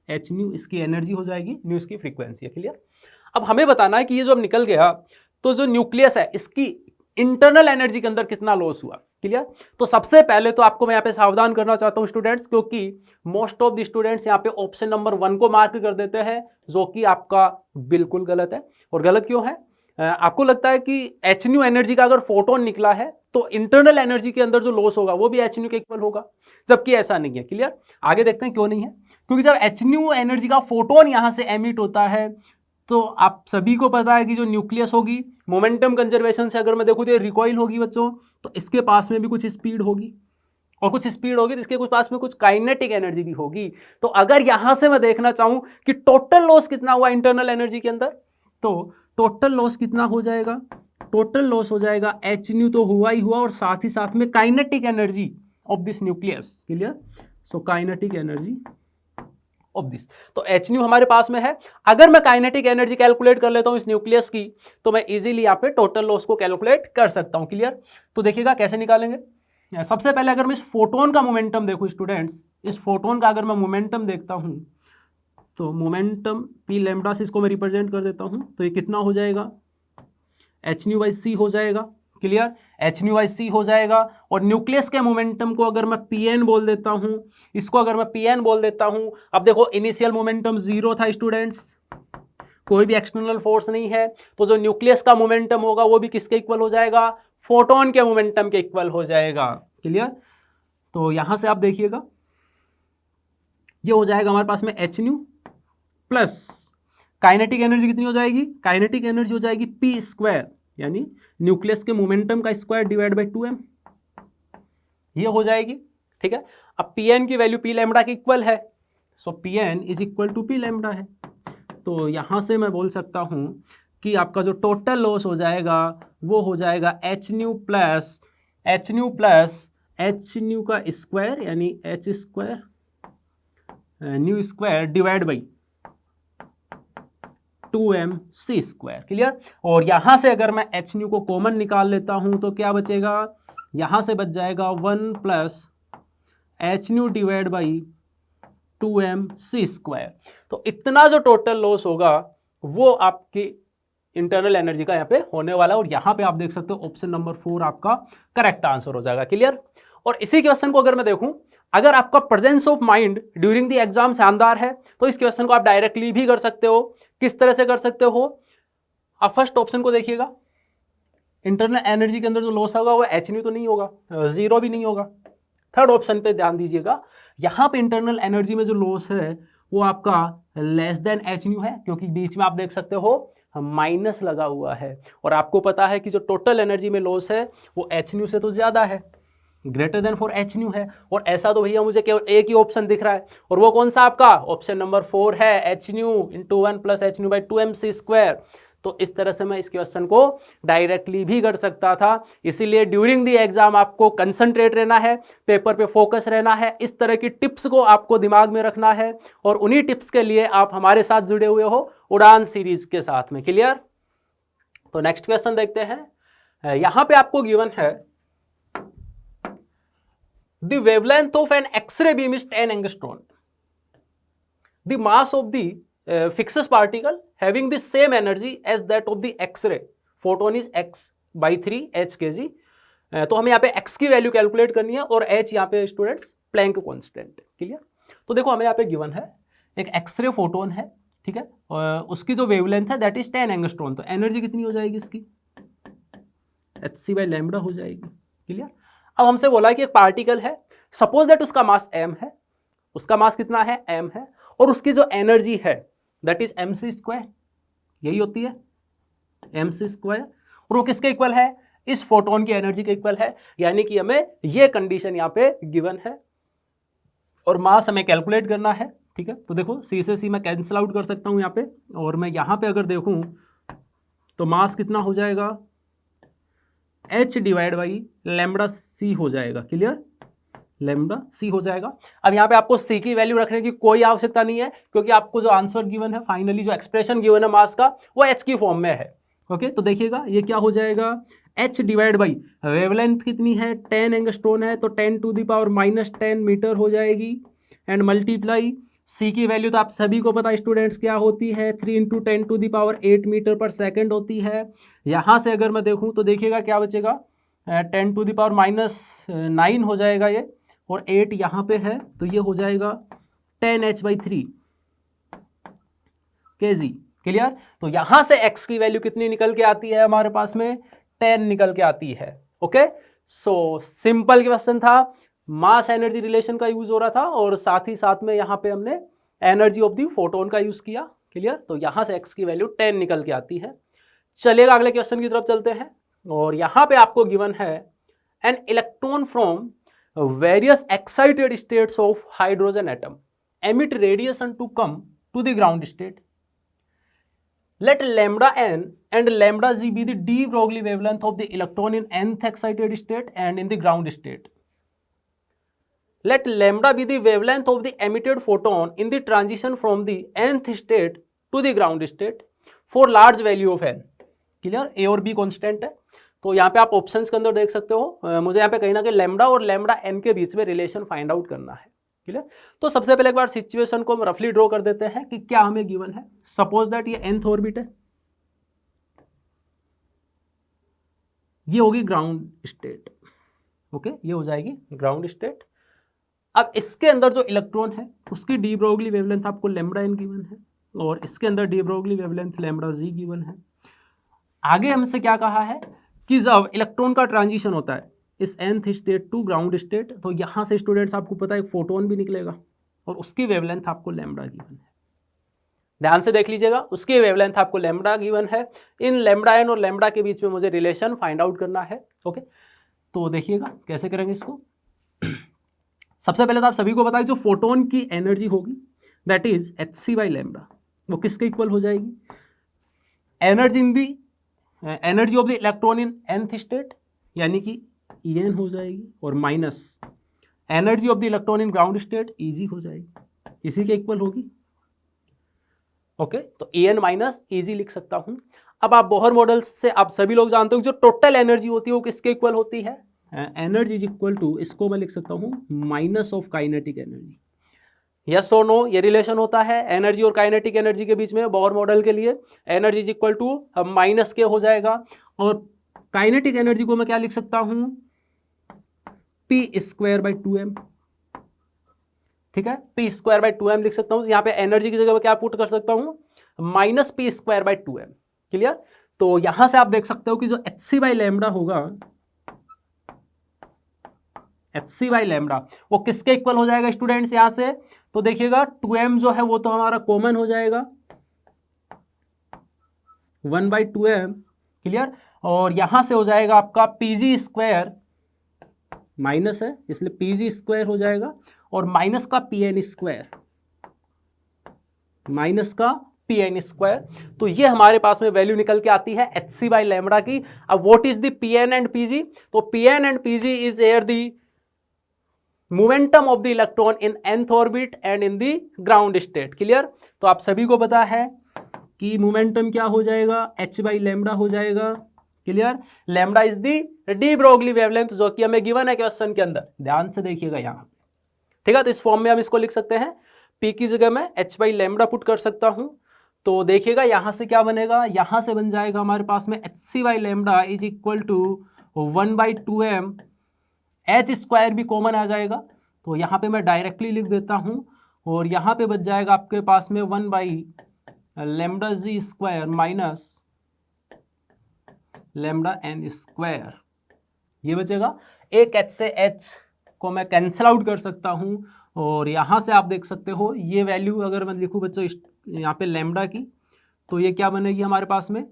h न्यू इसकी एनर्जी हो जाएगी, न्यू इसकी फ्रीक्वेंसी है। क्लियर। अब हमें बताना है कि ये जो अब निकल गया, तो जो न्यूक्लियस है इसकी इंटरनल एनर्जी के अंदर कितना लॉस हुआ। क्लियर। तो सबसे पहले तो आपको मैं यहाँ पे सावधान करना चाहता हूँ स्टूडेंट्स, क्योंकि मोस्ट ऑफ द स्टूडेंट्स यहाँ पे ऑप्शन नंबर 1 को मार्क कर देते हैं, जो कि आपका बिल्कुल गलत है। और गलत क्यों है, आपको लगता है कि एच न्यू एनर्जी का अगर फोटोन निकला है तो इंटरनल एनर्जी के अंदर जो लॉस होगा वो भी एच न्यू के इक्वल होगा, जबकि ऐसा नहीं है। क्लियर। आगे देखते हैं क्यों नहीं है, क्योंकि जब एच न्यू एनर्जी का फोटोन यहां से एमिट होता है, तो आप सभी को पता है कि जो न्यूक्लियस होगी, मोमेंटम कंजर्वेशन से अगर मैं देखूँ तो रिकॉइल होगी बच्चों, तो इसके पास में भी कुछ स्पीड होगी, और कुछ स्पीड होगी तो इसके कुछ पास में कुछ काइनेटिक एनर्जी भी होगी। तो अगर यहां से मैं देखना चाहूं कि टोटल लॉस कितना हुआ इंटरनल एनर्जी के अंदर, तो टोटल लॉस कितना हो जाएगा, टोटल लॉस हो जाएगा एच न्यू तो हुआ ही हुआ, और साथ ही साथ में kinetic energy of this nucleus. Clear. So kinetic energy of this, तो एच न्यू हमारे पास में है। अगर मैं काइनेटिक एनर्जी कैलकुलेट कर लेता हूं इस न्यूक्लियस की, तो मैं इजीली यहाँ पे टोटल लॉस को कैलकुलेट कर सकता हूं। क्लियर। तो देखिएगा कैसे निकालेंगे। सबसे पहले अगर मैं इस फोटोन का मोमेंटम देखूं स्टूडेंट्स, इस फोटोन का अगर मैं मोमेंटम देखता हूं, तो मोमेंटम पी लैम्डा से इसको मैं रिप्रेजेंट कर देता हूं, तो ये कितना हो जाएगा, एच न्यू बाई सी हो जाएगा। क्लियर। एच न्यू बाई सी हो जाएगा। और न्यूक्लियस के मोमेंटम को अगर मैं पी एन बोल देता हूं, इसको अगर मैं पी एन बोल देता हूं, अब देखो इनिशियल मोमेंटम 0 था स्टूडेंट्स, कोई भी एक्सटर्नल फोर्स नहीं है, तो जो न्यूक्लियस का मोमेंटम होगा वो भी किसके इक्वल हो जाएगा, फोटोन के मोमेंटम के इक्वल हो जाएगा। क्लियर। तो यहां से आप देखिएगा ये हो जाएगा हमारे पास में H nu plus kinetic energy कितनी हो जाएगी, काइनेटिक एनर्जी हो जाएगी पी स्क्वायर यानी न्यूक्लियस के मोमेंटम का स्क्वायर डिवाइड बाई 2m, ये हो जाएगी। ठीक है, अब Pn की वैल्यू P लैम्बडा के इक्वल है, so Pn is equal to P lambda है। तो यहां से मैं बोल सकता हूं कि आपका जो टोटल लॉस हो जाएगा वो हो जाएगा H nu plus H new का स्क्वायर यानी H square new square divide by 2mc square. Clear. और यहां से अगर मैं एच न्यू को कॉमन निकाल लेता हूं तो क्या बचेगा, यहां से बच जाएगा 1 plus H nu divide by 2mc square. तो इतना जो टोटल लॉस होगा वो आपकी इंटरनल एनर्जी का यहाँ पे होने वाला है। और यहां पे आप देख सकते हो ऑप्शन नंबर 4 आपका करेक्ट आंसर हो जाएगा। क्लियर। और इसी क्वेश्चन को अगर मैं देखूं, अगर आपका presence of mind during the exam शानदार है तो इस क्वेश्चन को आप डायरेक्टली भी कर सकते हो। किस तरह से कर सकते हो, आप फर्स्ट ऑप्शन को देखिएगा, इंटरनल एनर्जी के अंदर जो लॉस होगा वो एच न्यू तो नहीं होगा, जीरो भी नहीं होगा। थर्ड ऑप्शन पे ध्यान दीजिएगा, यहां पे इंटरनल एनर्जी में जो लॉस है वो आपका लेस देन एच न्यू है, क्योंकि बीच में आप देख सकते हो माइनस लगा हुआ है। और आपको पता है कि जो टोटल एनर्जी में लॉस है वो एच न्यू से तो ज्यादा है, greater than for H new है। और ऐसा तो भैया मुझे केवल एक ही ऑप्शन दिख रहा है, और वो कौन सा आपका ऑप्शन नंबर 4 है, H new into 1 plus H new by 2mc square. तो इस तरह से मैं इस क्वेश्चन को डायरेक्टली भी कर सकता था। इसीलिए ड्यूरिंग द एग्जाम आपको कंसंट्रेट रहना है, पेपर पे फोकस रहना है, इस तरह की टिप्स को आपको दिमाग में रखना है। और उन्हीं टिप्स के लिए आप हमारे साथ जुड़े हुए हो उड़ान सीरीज के साथ में। क्लियर। तो नेक्स्ट क्वेश्चन देखते हैं। यहां पे आपको गिवन है the wavelength of an X-ray beam is 10 angstrom. The mass of the fixed particle having the same energy as that of the X-ray photon is x by 3 h kg. तो हमें यहाँ पे x की value calculate करनी है और h यहाँ पे स्टूडेंट्स प्लैंक कांस्टेंट। क्लियर। तो देखो हमें यहाँ पे गिवन है एक एक्सरे फोटोन है, ठीक है, उसकी जो वेवलेंथ है दैट इज 10 एंगस्ट्रॉन। तो एनर्जी कितनी हो जाएगी इसकी, hc बाई लैम्बडा हो जाएगी। क्लियर। अब हमसे बोला है कि एक पार्टिकल है, सपोज दैट उसका मास m है, उसका मास कितना है m है, और उसकी जो एनर्जी है दैट इज mc स्क्वायर, यही होती है mc स्क्वायर। और वो किसके इक्वल है, इस फोटोन की एनर्जी के इक्वल है। यानी कि हमें ये कंडीशन यहाँ पे गिवन है और मास हमें कैलकुलेट करना है। ठीक है, तो देखो c से c मैं कैंसिल आउट कर सकता हूँ यहाँ पे, और मैं यहाँ पे अगर देखूँ तो मास कितना हो जाएगा, h divide by lambda c हो जाएगा। क्लियर, लैम्बडा c हो जाएगा। अब यहाँ पे आपको c की वैल्यू रखने की कोई आवश्यकता नहीं है, क्योंकि आपको जो आंसर गिवन है, फाइनली जो एक्सप्रेशन गिवन है मास का, वो h की फॉर्म में है। ओके, तो देखिएगा ये क्या हो जाएगा, h डिवाइड बाई वेवलेंथ कितनी है 10 एंगस्ट्रॉन है, तो 10 टू द पावर -10 मीटर हो जाएगी, एंड मल्टीप्लाई c की वैल्यू तो आप सभी को पता स्टूडेंट्स क्या होती है, 3 into 10 to the power 8 metre per second होती है। यहाँ से अगर मैं देखूँ तो देखिएगा क्या बचेगा, 10 टू द पावर -9 हो जाएगा ये, और 8 यहाँ पे है, तो ये हो जाएगा 10h/3 kg। क्लियर। तो यहाँ से x की वैल्यू कितनी निकल के आती है हमारे पास में, 10 निकल के आती है। ओके, सो सिंपल क्वेश्चन था, मास एनर्जी रिलेशन का यूज हो रहा था, और साथ ही साथ में यहाँ पे हमने एनर्जी ऑफ द फोटोन का यूज किया। क्लियर। तो यहाँ से x की वैल्यू 10 निकल के आती है। चलिएगा अगले क्वेश्चन की तरफ चलते हैं, और यहाँ पे आपको गिवन है an electron from various excited states of hydrogen atom emit radiation to come to the ground state. Let lambda n and lambda g be the de Broglie wavelength of the electron in nth excited state and in the ground state. Let lambda be the wavelength of the emitted photon in the transition from the nth state to the ground state for large value of n. Clear, a और b constant है, तो यहाँ पे आप options के अंदर देख सकते हो, मुझे यहाँ पे कहीं ना कहीं लैम्बडा और लैम्बडा n के बीच में रिलेशन फाइंड आउट करना है। क्लियर। तो सबसे पहले एक बार सिचुएशन को हम रफली ड्रॉ कर देते हैं कि क्या हमें गिवन है। सपोज दैट ये nth ऑर्बिट है, ये होगी ग्राउंड स्टेट। ओके, ये हो जाएगी ग्राउंड स्टेट। अब इसके अंदर जो इलेक्ट्रॉन है उसकी डी ब्रोगली वेवलेंथ आपको लैम्बडा n गिवन है, और इसके अंदर D Broglie wavelength lambda g given है। आगे हमसे क्या कहा है कि जब इलेक्ट्रॉन का ट्रांजिशन होता है इस nth state to ground state, तो यहाँ से स्टूडेंट्स आपको पता है एक फोटोन भी निकलेगा, और उसकी वेवलेंथ आपको लैम्बडा गिवन है। ध्यान से देख लीजिएगा। उसकी वेवलेंथ आपको लैम्बडा गिवन है। इन लैम्बडा एन और लैम्बडा के बीच में मुझे रिलेशन फाइंड आउट करना है। ओके, तो देखिएगा कैसे करेंगे इसको। सबसे पहले तो आप सभी को पता है जो फोटोन की एनर्जी होगी that is hc by lambda, वो किसके इक्वल हो जाएगी? Energy in the energy of the electron in nth state यानी कि En हो जाएगी, और minus energy of the electron in ground state Eg हो जाएगी, इसी के इक्वल होगी। ओके, तो En माइनस Eg लिख सकता हूं। अब आप बोहर मॉडल से आप सभी लोग जानते हो जो टोटल एनर्जी होती है वो किसके इक्वल होती है? एनर्जी इज इक्वल टू, इसको मैं लिख सकता हूं minus of kinetic energy. Yes और नो, ये रिलेशन होता है एनर्जी और काइनेटिक एनर्जी के बीच में। बोहर मॉडल के लिए energy is equal to minus K हो जाएगा, और काइनेटिक एनर्जी को मैं क्या लिख सकता हूं? P square by 2m। ठीक है, पी स्क्वायर बाई 2m लिख सकता हूं। यहाँ पे एनर्जी की जगह पे क्या पुट कर सकता हूं? Minus P square by 2m। Clear? तो यहां से आप देख सकते हो कि जो hc बाई लैम्बडा होगा, hc बाई लैम्बडा वो किसके इक्वल हो जाएगा स्टूडेंट्स? यहां से तो देखिएगा 2m जो है वो तो हमारा कॉमन हो जाएगा, 1/2m। क्लियर? और यहां से हो जाएगा आपका pg स्क्वायर, माइनस है इसलिए pg स्क्वायर हो जाएगा, और माइनस का pn स्क्वायर, माइनस का pn स्क्वायर। तो ये हमारे पास में वैल्यू निकल के आती है hc बाई लैम्बडा की। अब what is the pn and pg? तो pn and pg is air the momentum of the electron in nth orbit and in the ground state. Clear? तो आप सभी को पता है कि मोमेंटम क्या हो जाएगा? h बाई लैम्बडा हो जाएगा। Clear? Lambda is the de Broglie wavelength जो कि हमें गिवन है क्वेश्चन के अंदर। ध्यान से देखिएगा यहाँ। ठीक है, तो इस फॉर्म में हम इसको लिख सकते हैं, p की जगह मैं h बाई लैम्बडा पुट कर सकता हूं। तो देखिएगा यहां से क्या बनेगा? यहां से बन जाएगा हमारे पास में hc by lambda is equal to 1/2m। h square भी कॉमन आ जाएगा, तो यहाँ पे मैं डायरेक्टली लिख देता हूं, और यहाँ पे बच जाएगा आपके पास में 1/लैम्बडा g square minus lambda n square. ये बचेगा। एक h से h को मैं कैंसिल आउट कर सकता हूं, और यहाँ से आप देख सकते हो ये वैल्यू अगर मैं लिखूँ बच्चों यहाँ पे लैम्बडा की, तो ये क्या बनेगी हमारे पास में?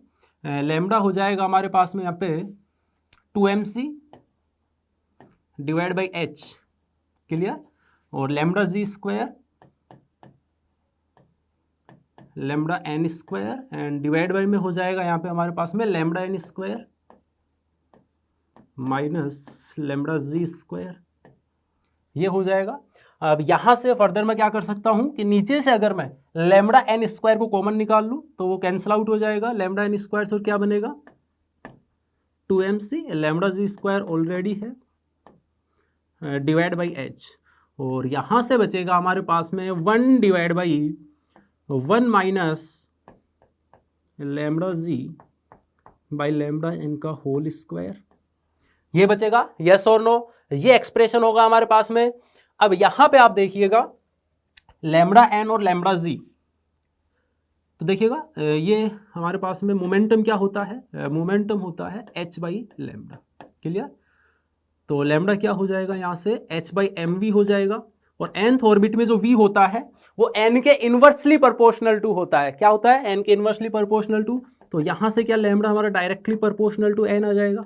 लैम्बडा हो जाएगा हमारे पास में यहाँ पे 2mc divide by h। Clear? और lambda ji square, lambda n square and divide by में हो जाएगा यहाँ पे हमारे पास में lambda n square minus lambda जी स्क्वायर। ये हो जाएगा। अब यहां से फर्दर मैं क्या कर सकता हूं कि नीचे से अगर मैं लैम्बडा n स्क्वायर को कॉमन निकाल लूं तो वो कैंसिल आउट हो जाएगा। लैम्बडा n स्क्वायर से क्या बनेगा? 2mc, लैम्बडा जी स्क्वायर ऑलरेडी है, डिवाइड बाई h, और यहां से बचेगा हमारे पास में 1 divide by 1 minus lambda G by lambda n का होल स्क्वायर। ये बचेगा। यस और नो, ये एक्सप्रेशन होगा हमारे पास में। अब यहां पे आप देखिएगा लैम्बडा n और लैम्बडा जी, तो देखिएगा ये हमारे पास में मोमेंटम क्या होता है? मोमेंटम होता है h बाई लैम्बडा। क्लियर? तो लैम्बडा क्या हो जाएगा यहाँ से? h बाई mv हो जाएगा, और nth ऑर्बिट में जो v होता है वो n के इनवर्सली प्रोपोर्शनल टू होता है। क्या होता है? n के इनवर्सली प्रोपोर्शनल टू। तो यहां से क्या लैम्बडा हमारा डायरेक्टली प्रोपोर्शनल टू n आ जाएगा,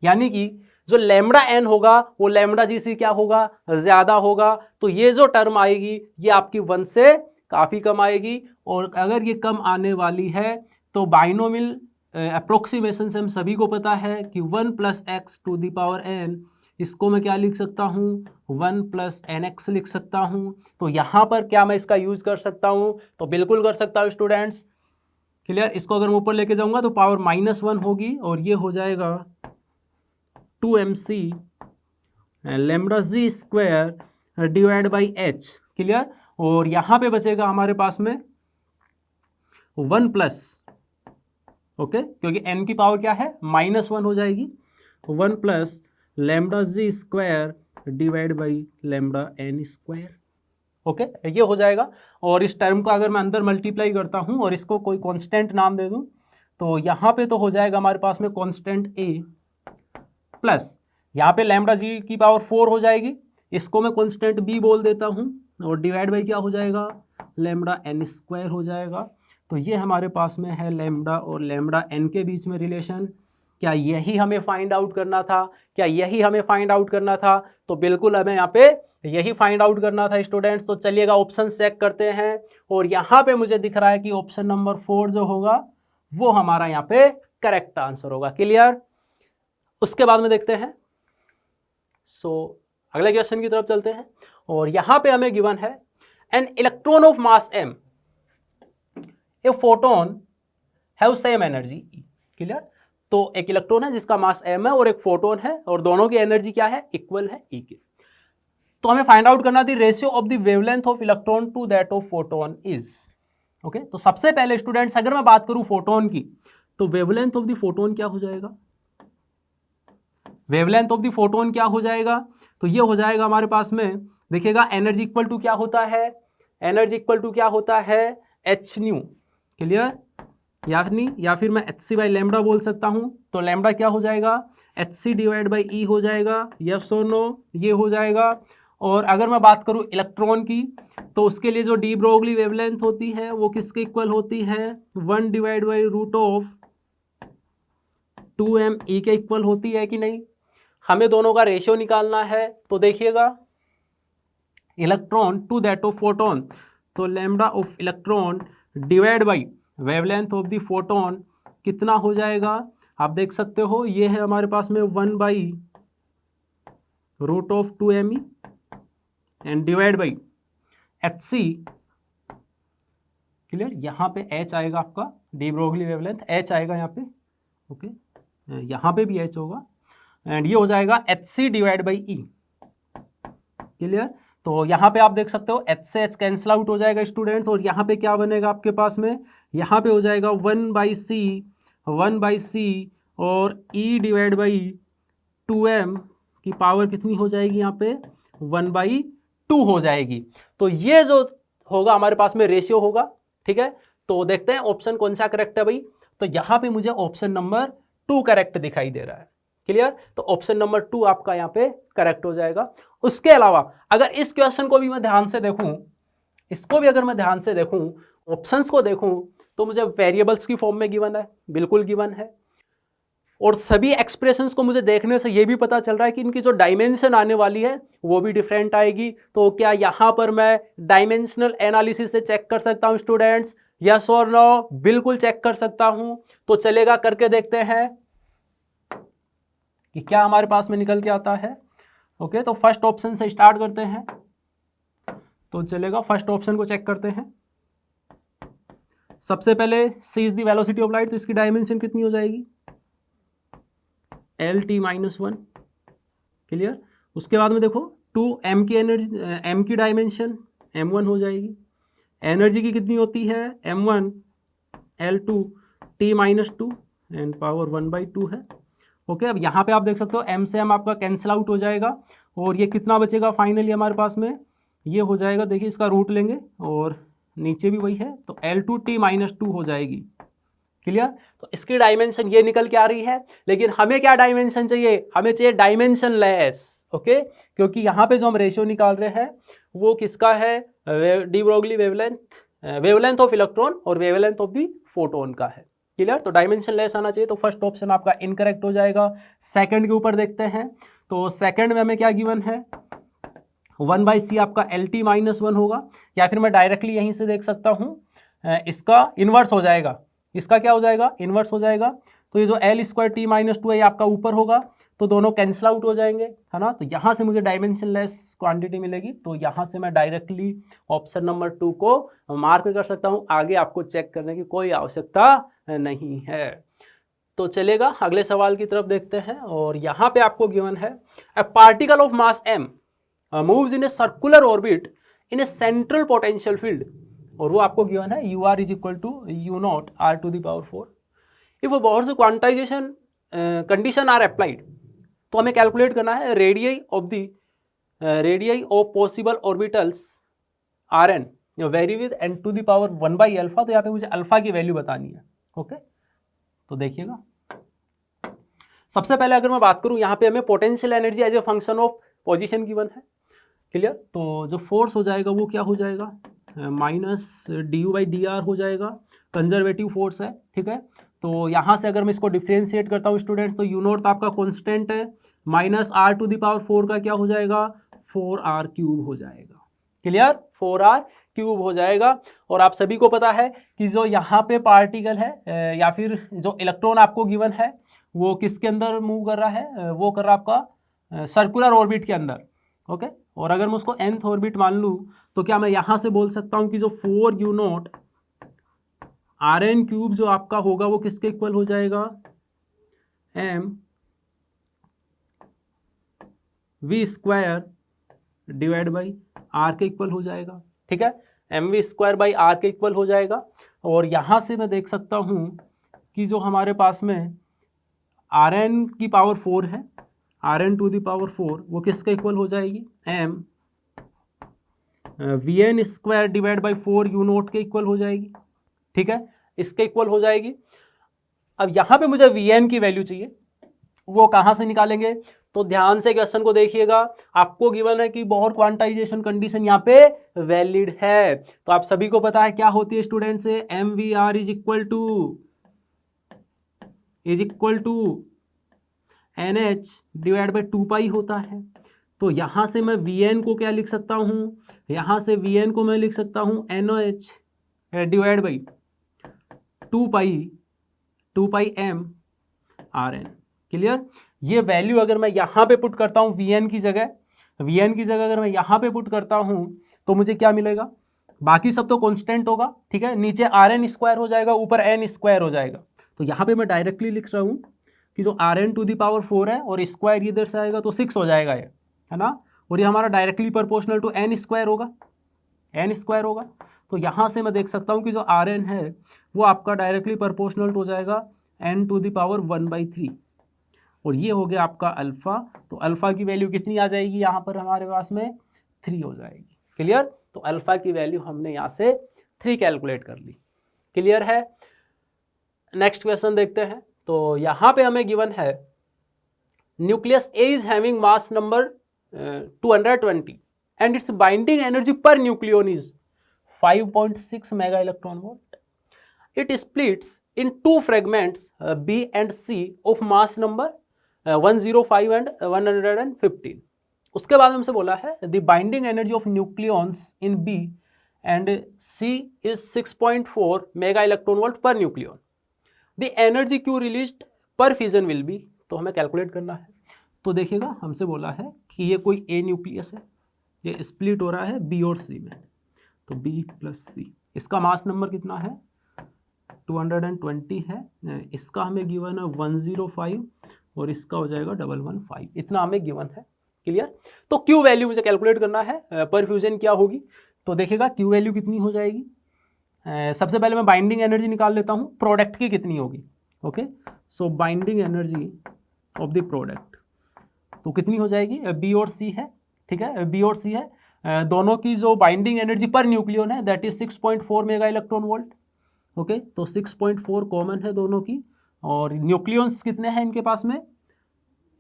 यानी कि जो लैम्बडा n होगा वो लैम्बडा जी से क्या होगा? ज्यादा होगा। तो ये जो टर्म आएगी ये आपकी 1 से काफी कम आएगी, और अगर ये कम आने वाली है तो बाइनोमियल अप्रोक्सीमेशन से हम सभी को पता है कि 1 + x to the power n, इसको मैं क्या लिख सकता हूँ? 1 + nx लिख सकता हूँ। तो यहाँ पर क्या मैं इसका यूज कर सकता हूँ? तो बिल्कुल कर सकता हूँ स्टूडेंट्स। क्लियर? इसको अगर मैं ऊपर लेके जाऊंगा तो पावर -1 होगी, और ये हो जाएगा 2mc lambda ji square divide by h। Clear? और यहाँ पे बचेगा हमारे पास में 1 प्लस, ओके, क्योंकि n की पावर क्या है? -1 हो जाएगी, 1 plus lambda ji square divide by lambda n square. Okay, ये हो जाएगा। और इस टर्म को अगर मैं अंदर मल्टीप्लाई करता हूँ और इसको कोई कांस्टेंट नाम दे दूँ तो यहाँ पे तो हो जाएगा हमारे पास में कांस्टेंट a प्लस यहाँ पे लैम्बडा जी की पावर 4 हो जाएगी, इसको मैं कांस्टेंट b बोल देता हूँ, और डिवाइड बाई क्या हो जाएगा? लैम्डा एन स्क्वायर हो जाएगा। तो ये हमारे पास में है लैम्डा और लैम्डा एन के बीच में रिलेशन। क्या यही हमें फाइंड आउट करना था? क्या यही हमें फाइंड आउट करना था? तो बिल्कुल हमें यहाँ पे यही फाइंड आउट करना था स्टूडेंट्स। तो चलिएगा ऑप्शन चेक करते हैं, और यहाँ पे मुझे दिख रहा है कि ऑप्शन नंबर 4 जो होगा वो हमारा यहाँ पे करेक्ट आंसर होगा। क्लियर? उसके बाद में देखते हैं। अगले क्वेश्चन की तरफ चलते हैं, और यहां पे हमें गिवन है an electron of mass m, a photon have same energy E। Clear? तो एक इलेक्ट्रॉन है जिसका मास m है और एक फोटोन है, और दोनों की एनर्जी क्या है? इक्वल है E के। तो हमें फाइंड आउट करना थी ratio of the wavelength of electron to that of photon is. Okay, तो सबसे पहले स्टूडेंट्स अगर मैं बात करूं फोटोन की, तो वेवलेंथ ऑफ द फोटोन क्या हो जाएगा? वेवलेंथ ऑफ द फोटोन क्या हो जाएगा? तो ये हो जाएगा हमारे पास में, देखिएगा एनर्जी इक्वल टू क्या होता है? एनर्जी इक्वल टू क्या होता है? H new. क्लियर? या फिर मैं एच सी बाई लैम्डा बोल सकता हूं। तो लैम्डा क्या हो जाएगा? एच सी डिवाइड बाई ई हो जाएगा। यस और नो? ये हो जाएगा। और अगर मैं बात करूं इलेक्ट्रॉन की, तो उसके लिए जो डी ब्रोगली वेवलेंथ होती है वो किसके इक्वल होती है? 1 divide by root of 2m E के इक्वल होती है कि नहीं? हमें दोनों का रेशियो निकालना है। तो देखिएगा electron to that of photon, तो lambda of electron divide by wavelength of the photon कितना हो जाएगा? आप देख सकते हो ये है हमारे पास में 1 by root of 2m and divide by H C. Clear? यहाँ पे h आएगा आपका डी ब्रोगली वेवलेंथ, h आएगा यहाँ पे। ओके, यहाँ पे भी h होगा, एंड ये हो जाएगा H C divide by E. Clear? तो यहाँ पे आप देख सकते हो h से h कैंसिल आउट हो जाएगा स्टूडेंट्स, और यहाँ पे क्या बनेगा आपके पास में? यहाँ पे हो जाएगा 1 बाई सी और e डिवाइड बाई 2m की पावर कितनी हो जाएगी? यहाँ पे 1/2 हो जाएगी। तो ये जो होगा हमारे पास में रेशियो होगा। ठीक है, तो देखते हैं ऑप्शन कौन सा करेक्ट है भाई। तो यहाँ पे मुझे ऑप्शन नंबर 2 करेक्ट दिखाई दे रहा है। क्लियर? तो ऑप्शन नंबर 2 आपका यहाँ पे करेक्ट हो जाएगा। उसके अलावा अगर इस क्वेश्चन को भी मैं ध्यान से देखूं, इसको भी अगर मैं ध्यान से देखूं, ऑप्शंस को देखूं, तो मुझे वेरिएबल्स की फॉर्म में गिवन है, बिल्कुल गिवन है। और सभी एक्सप्रेशंस को मुझे देखने से ये भी पता चल रहा है कि इनकी जो डायमेंशन आने वाली है वो भी डिफरेंट आएगी। तो क्या यहाँ पर मैं डायमेंशनल एनालिसिस से चेक कर सकता हूँ स्टूडेंट्स? यस और नो? बिल्कुल चेक कर सकता हूँ। तो चलेगा, करके देखते हैं कि क्या हमारे पास में निकल के आता है। ओके, तो फर्स्ट ऑप्शन से स्टार्ट करते हैं। तो चलेगा, फर्स्ट ऑप्शन को चेक करते हैं। सबसे पहले c is the velocity of light, तो इसकी डायमेंशन कितनी हो जाएगी? LT-1। क्लियर? उसके बाद में देखो 2m की एनर्जी, m की डायमेंशन m1 हो जाएगी। एनर्जी की कितनी होती है? m1 L2 T-2 and power 1/2 है। ओके, अब यहाँ पे आप देख सकते हो m से m आपका कैंसिल आउट हो जाएगा, और ये कितना बचेगा फाइनली हमारे पास में? ये हो जाएगा, देखिए इसका रूट लेंगे और नीचे भी वही है, तो L2 T-2 हो जाएगी। क्लियर? तो इसकी डायमेंशन ये निकल के आ रही है, लेकिन हमें क्या डायमेंशन चाहिए? हमें चाहिए डायमेंशन लेस। ओके, क्योंकि यहाँ पे जो हम रेशियो निकाल रहे हैं वो किसका है? D Broglie wavelength of electron और वेवलेंथ ऑफ दी फोटोन का है। क्लियर? तो डायमेंशन लेस आना चाहिए, तो फर्स्ट ऑप्शन आपका इनकरेक्ट हो जाएगा। सेकंड के ऊपर देखते हैं, तो सेकंड में हमें क्या गिवन है? 1/c आपका LT-1 होगा, या फिर मैं डायरेक्टली यहीं से देख सकता हूँ, इसका इनवर्स हो जाएगा। इसका क्या हो जाएगा? इनवर्स हो जाएगा। तो ये जो L² T-2 है ये आपका ऊपर होगा, तो दोनों कैंसिल आउट हो जाएंगे, है ना? तो यहाँ से मुझे डायमेंशन लेस क्वांटिटी मिलेगी, तो यहाँ से मैं डायरेक्टली ऑप्शन नंबर 2 को मार्क कर सकता हूँ। आगे आपको चेक करने की कोई आवश्यकता नहीं है। तो चलेगा, अगले सवाल की तरफ देखते हैं, और यहाँ पे आपको गिवन है a particle of mass m moves in a circular orbit in a central potential field, और वो आपको गिवन है UR is equal to U0 R⁴। If बहुत से क्वांटाइजेशन कंडीशन आर अप्लाइड, तो हमें कैलकुलेट करना है radii of possible orbitals Rn vary with n⁴ 1/α। तो यहाँ पे मुझे अल्फा की वैल्यू बतानी है। ओके, तो देखिएगा, सबसे पहले अगर मैं बात करूं, यहाँ पे हमें potential energy as a function of position given है। क्लियर। तो जो फोर्स हो जाएगा वो क्या हो जाएगा, माइनस du/dr हो जाएगा, कंजर्वेटिव फोर्स है, ठीक है। तो यहाँ से अगर मैं इसको डिफ्रेंशिएट करता हूँ स्टूडेंट्स, तो यू नॉट आपका कांस्टेंट है, माइनस r⁴ का क्या हो जाएगा, 4r³ हो जाएगा। क्लियर, 4r³ हो जाएगा। और आप सभी को पता है कि जो यहाँ पे पार्टिकल है या फिर जो इलेक्ट्रॉन आपको गिवन है वो किसके अंदर मूव कर रहा है, वो कर रहा है आपका सर्कुलर ऑर्बिट के अंदर, ओके। और अगर मैं उसको nth ऑर्बिट मान लूँ तो क्या मैं यहाँ से बोल सकता हूँ कि जो 4u0 Rn³ जो आपका होगा वो किसके इक्वल हो जाएगा, mv² डिवाइड बाई r के इक्वल हो जाएगा, ठीक है। mv²/r के इक्वल हो जाएगा। और यहाँ से मैं देख सकता हूँ कि जो हमारे पास में Rn की पावर 4 है, Rn⁴ वो किसके इक्वल हो जाएगी, mvn² डिवाइड बाई 4u0 के इक्वल हो जाएगी, ठीक है, इसके इक्वल हो जाएगी। अब यहाँ पे मुझे vn की वैल्यू चाहिए, वो कहाँ से निकालेंगे, तो ध्यान से क्वेश्चन को देखिएगा। आपको गिवन है कि बोहर क्वांटाइजेशन कंडीशन यहाँ पे वैलिड है। तो आप सभी को पता है क्या होती है स्टूडेंट से, mvr is equal to nh divide by 2 होता है। तो यहाँ से मैं vn को क्या लिख सकता हूँ, यहाँ से vn को मैं लिख सकता हूँ nh divide by 2 m Rn। Clear. ये वैल्यू अगर मैं यहाँ पे पुट करता हूँ vn की जगह अगर मैं यहाँ पे पुट करता हूँ तो मुझे क्या मिलेगा, बाकी सब तो कांस्टेंट होगा, ठीक है, नीचे Rn² हो जाएगा, ऊपर n² हो जाएगा। तो यहाँ पे मैं डायरेक्टली लिख रहा हूँ कि जो Rn⁴ है और स्क्वायर इधर से आएगा तो 6 हो जाएगा ये, है ना। और ये हमारा डायरेक्टली प्रोपोर्शनल टू n² होगा। तो यहाँ से मैं देख सकता हूँ कि जो Rn है वो आपका डायरेक्टली प्रोपोर्शनल हो जाएगा n⁴ और ये हो गया आपका अल्फा। तो अल्फा की वैल्यू कितनी आ जाएगी यहाँ पर हमारे पास में, 3 हो जाएगी। क्लियर। तो अल्फा की वैल्यू हमने यहाँ से 3 कैलकुलेट कर ली। क्लियर है। नेक्स्ट क्वेश्चन देखते हैं। तो यहाँ पे हमें गिवन है nucleus A is having mass number 220 and it's binding energy per nucleon is 5.6 mega electron volt. It splits in 2 fragments B and C of mass number 105 and 115। उसके बाद हमसे बोला है the binding energy of nucleons in B and C is 6.4 mega electron volt per nucleon। the energy Q released per fission will be, तो हमें calculate करना है। तो देखिएगा हमसे बोला है कि ये कोई A न्यूक्लियस है, ये स्प्लिट हो रहा है B और C में, तो B + C, इसका मास नंबर कितना है 220 है, इसका हमें गिवन है 105 और इसका हो जाएगा 115, इतना हमें गिवन है। क्लियर। तो क्यू वैल्यू मुझे कैलकुलेट करना है, परफ्यूजन क्या होगी। तो देखिएगा क्यू वैल्यू कितनी हो जाएगी, सबसे पहले मैं बाइंडिंग एनर्जी निकाल लेता हूँ, प्रोडक्ट की कितनी होगी। Okay, so binding energy of the product तो कितनी हो जाएगी, बी और सी है, ठीक है, बी और सी है, दोनों की जो बाइंडिंग एनर्जी पर न्यूक्लियन है that is 6.4 mega electron volt. Okay, तो 6.4 कॉमन है दोनों की, और न्यूक्लियंस कितने हैं इनके पास में,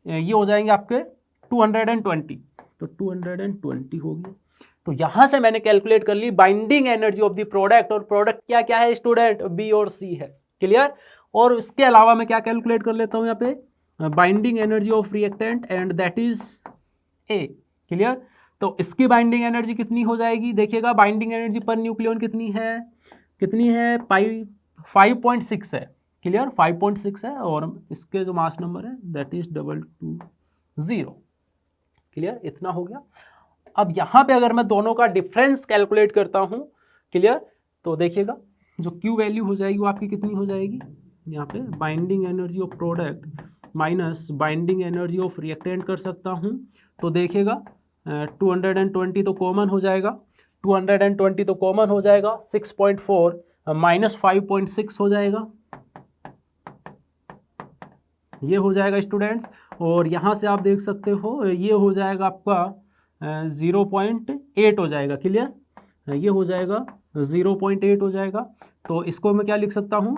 ये हो जाएंगे आपके 220, तो 220 होगी। तो यहाँ से मैंने कैलकुलेट कर ली binding energy of the product, और प्रोडक्ट क्या क्या है स्टूडेंट, बी और सी है। क्लियर। और इसके अलावा मैं क्या कैलकुलेट कर लेता हूँ यहाँ पे, binding energy of reactant and that is a. Clear. तो इसकी बाइंडिंग एनर्जी कितनी हो जाएगी, देखिएगा बाइंडिंग एनर्जी पर न्यूक्लियन कितनी है 5.6 है। क्लियर, 5.6 है, और इसके जो मास नंबर है दैट इज 220। क्लियर, इतना हो गया। अब यहाँ पे अगर मैं दोनों का डिफरेंस कैलकुलेट करता हूँ, क्लियर, तो देखिएगा जो क्यू वैल्यू हो जाएगी वो आपकी कितनी हो जाएगी, यहाँ पे binding energy of product minus binding energy of reactant कर सकता हूँ। तो देखिएगा 220 तो कॉमन हो जाएगा, 220 तो कॉमन हो जाएगा, 6.4 माइनस 5.6 हो जाएगा, ये हो जाएगा स्टूडेंट्स। और यहाँ से आप देख सकते हो ये हो जाएगा आपका 0.8 हो जाएगा। क्लियर, ये हो जाएगा 0.8 हो जाएगा। तो इसको मैं क्या लिख सकता हूँ,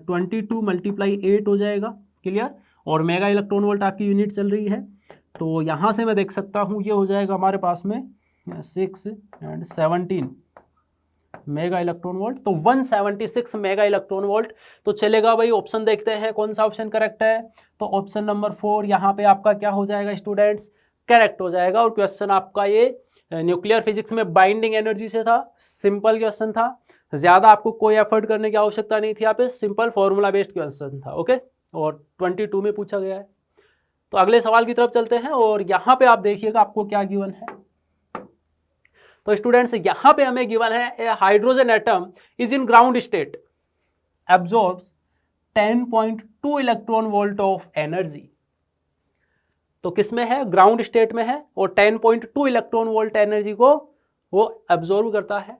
22 × 8 हो जाएगा। क्लियर, और मेगा इलेक्ट्रॉन वोल्ट आपकी यूनिट चल रही है, तो यहाँ से मैं देख सकता हूँ ये हो जाएगा हमारे पास में 6 एंड 17 मेगा इलेक्ट्रॉन वोल्ट, तो 176 मेगा इलेक्ट्रॉन वोल्ट। तो चलेगा भाई, ऑप्शन देखते हैं कौन सा ऑप्शन करेक्ट है। तो ऑप्शन नंबर 4 यहाँ पे आपका क्या हो जाएगा स्टूडेंट्स, करेक्ट हो जाएगा। और क्वेश्चन आपका ये न्यूक्लियर फिजिक्स में बाइंडिंग एनर्जी से था, सिंपल क्वेश्चन था, ज़्यादा आपको कोई एफर्ट करने की आवश्यकता नहीं थी, यहाँ पे सिंपल फॉर्मूला बेस्ड क्वेश्चन था। ओके, और 22 में पूछा गया है। तो अगले सवाल की तरफ चलते हैं, और यहाँ पे आप देखिएगा आपको क्या गिवन है। तो स्टूडेंट्स यहां पे हमें गिवन है a hydrogen atom is in ground state, absorbs 10.2 electron volt of energy. तो किस में है, ग्राउंड स्टेट में है, और 10.2 इलेक्ट्रॉन वोल्ट एनर्जी को वो एब्जॉर्ब करता है।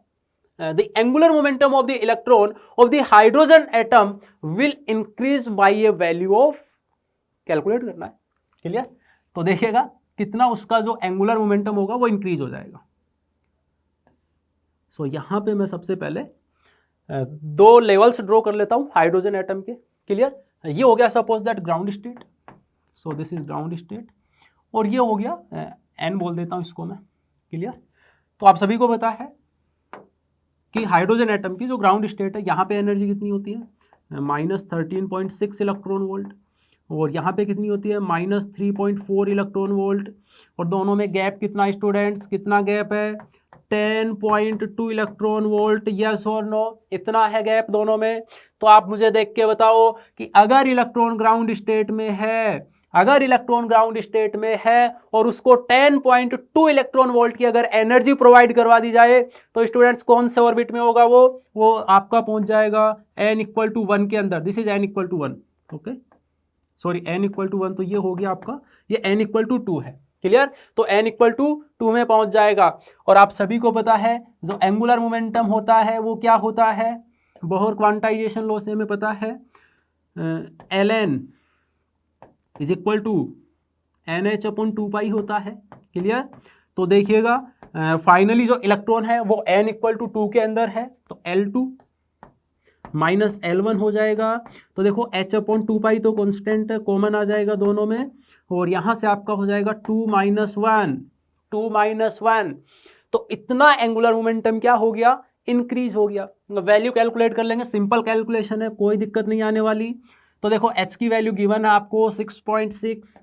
The angular momentum of the electron of the hydrogen atom will increase by A value of, calculate करना है, क्लियर। तो देखिएगा कितना उसका जो एंगुलर मोमेंटम होगा वो इंक्रीज हो जाएगा। सो यहाँ पे मैं सबसे पहले दो लेवल्स ड्रॉ कर लेता हूँ हाइड्रोजन एटम के, क्लियर। ये हो गया suppose that ground state, so this is ground state, और ये हो गया एन बोल देता हूँ इसको मैं, क्लियर। तो आप सभी को पता है कि हाइड्रोजन एटम की जो ग्राउंड स्टेट है, यहाँ पे एनर्जी कितनी होती है, -13.6 इलेक्ट्रॉन वोल्ट, और यहाँ पे कितनी होती है, -3.4 इलेक्ट्रॉन वोल्ट, और दोनों में गैप कितना स्टूडेंट्स, कितना गैप है, 10.2 इलेक्ट्रॉन वोल्ट, यस और नो, इतना है गैप दोनों में। तो आप मुझे देख के बताओ कि अगर इलेक्ट्रॉन ग्राउंड स्टेट में है, अगर इलेक्ट्रॉन ग्राउंड स्टेट में है और उसको 10.2 इलेक्ट्रॉन वोल्ट की अगर एनर्जी प्रोवाइड करवा दी जाए, तो स्टूडेंट्स कौन से ऑर्बिट में होगा वो आपका पहुंच जाएगा n=1 के अंदर। This is n=1, okay, sorry n=1, तो ये हो गया आपका, ये n=2 है, क्लियर। तो n=2 में पहुंच जाएगा। और आप सभी को पता है जो एंगुलर मोमेंटम होता है वो क्या होता है, बोहर क्वांटाइजेशन लॉ से हमें पता है, ln = nh/2π होता है, क्लियर। तो देखिएगा फाइनली जो इलेक्ट्रॉन है वो n=2 के अंदर है, तो L2 माइनस L1 हो जाएगा। तो देखो h/2π तो कांस्टेंट है, कॉमन आ जाएगा दोनों में, और यहाँ से आपका हो जाएगा 2 - 1। तो इतना एंगुलर मोमेंटम क्या हो गया, इंक्रीज हो गया। वैल्यू कैलकुलेट कर लेंगे, सिंपल कैलकुलेशन है, कोई दिक्कत नहीं आने वाली। तो देखो h की वैल्यू गिवन है आपको 6.6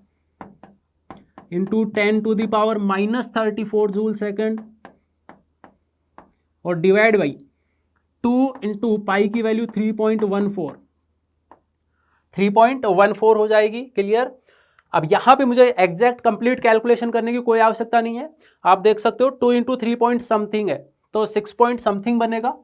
इंटू 10⁻⁻34 जूल सेकेंड, और डिवाइड बाई 2 इंटू पाई की वैल्यू 3.14 हो जाएगी, क्लियर। अब यहां पे मुझे एग्जैक्ट कंप्लीट कैलकुलेशन करने की कोई आवश्यकता नहीं है, आप देख सकते हो 2 इंटू 3 पॉइंट समथिंग है, तो 6 पॉइंट समथिंग बनेगा।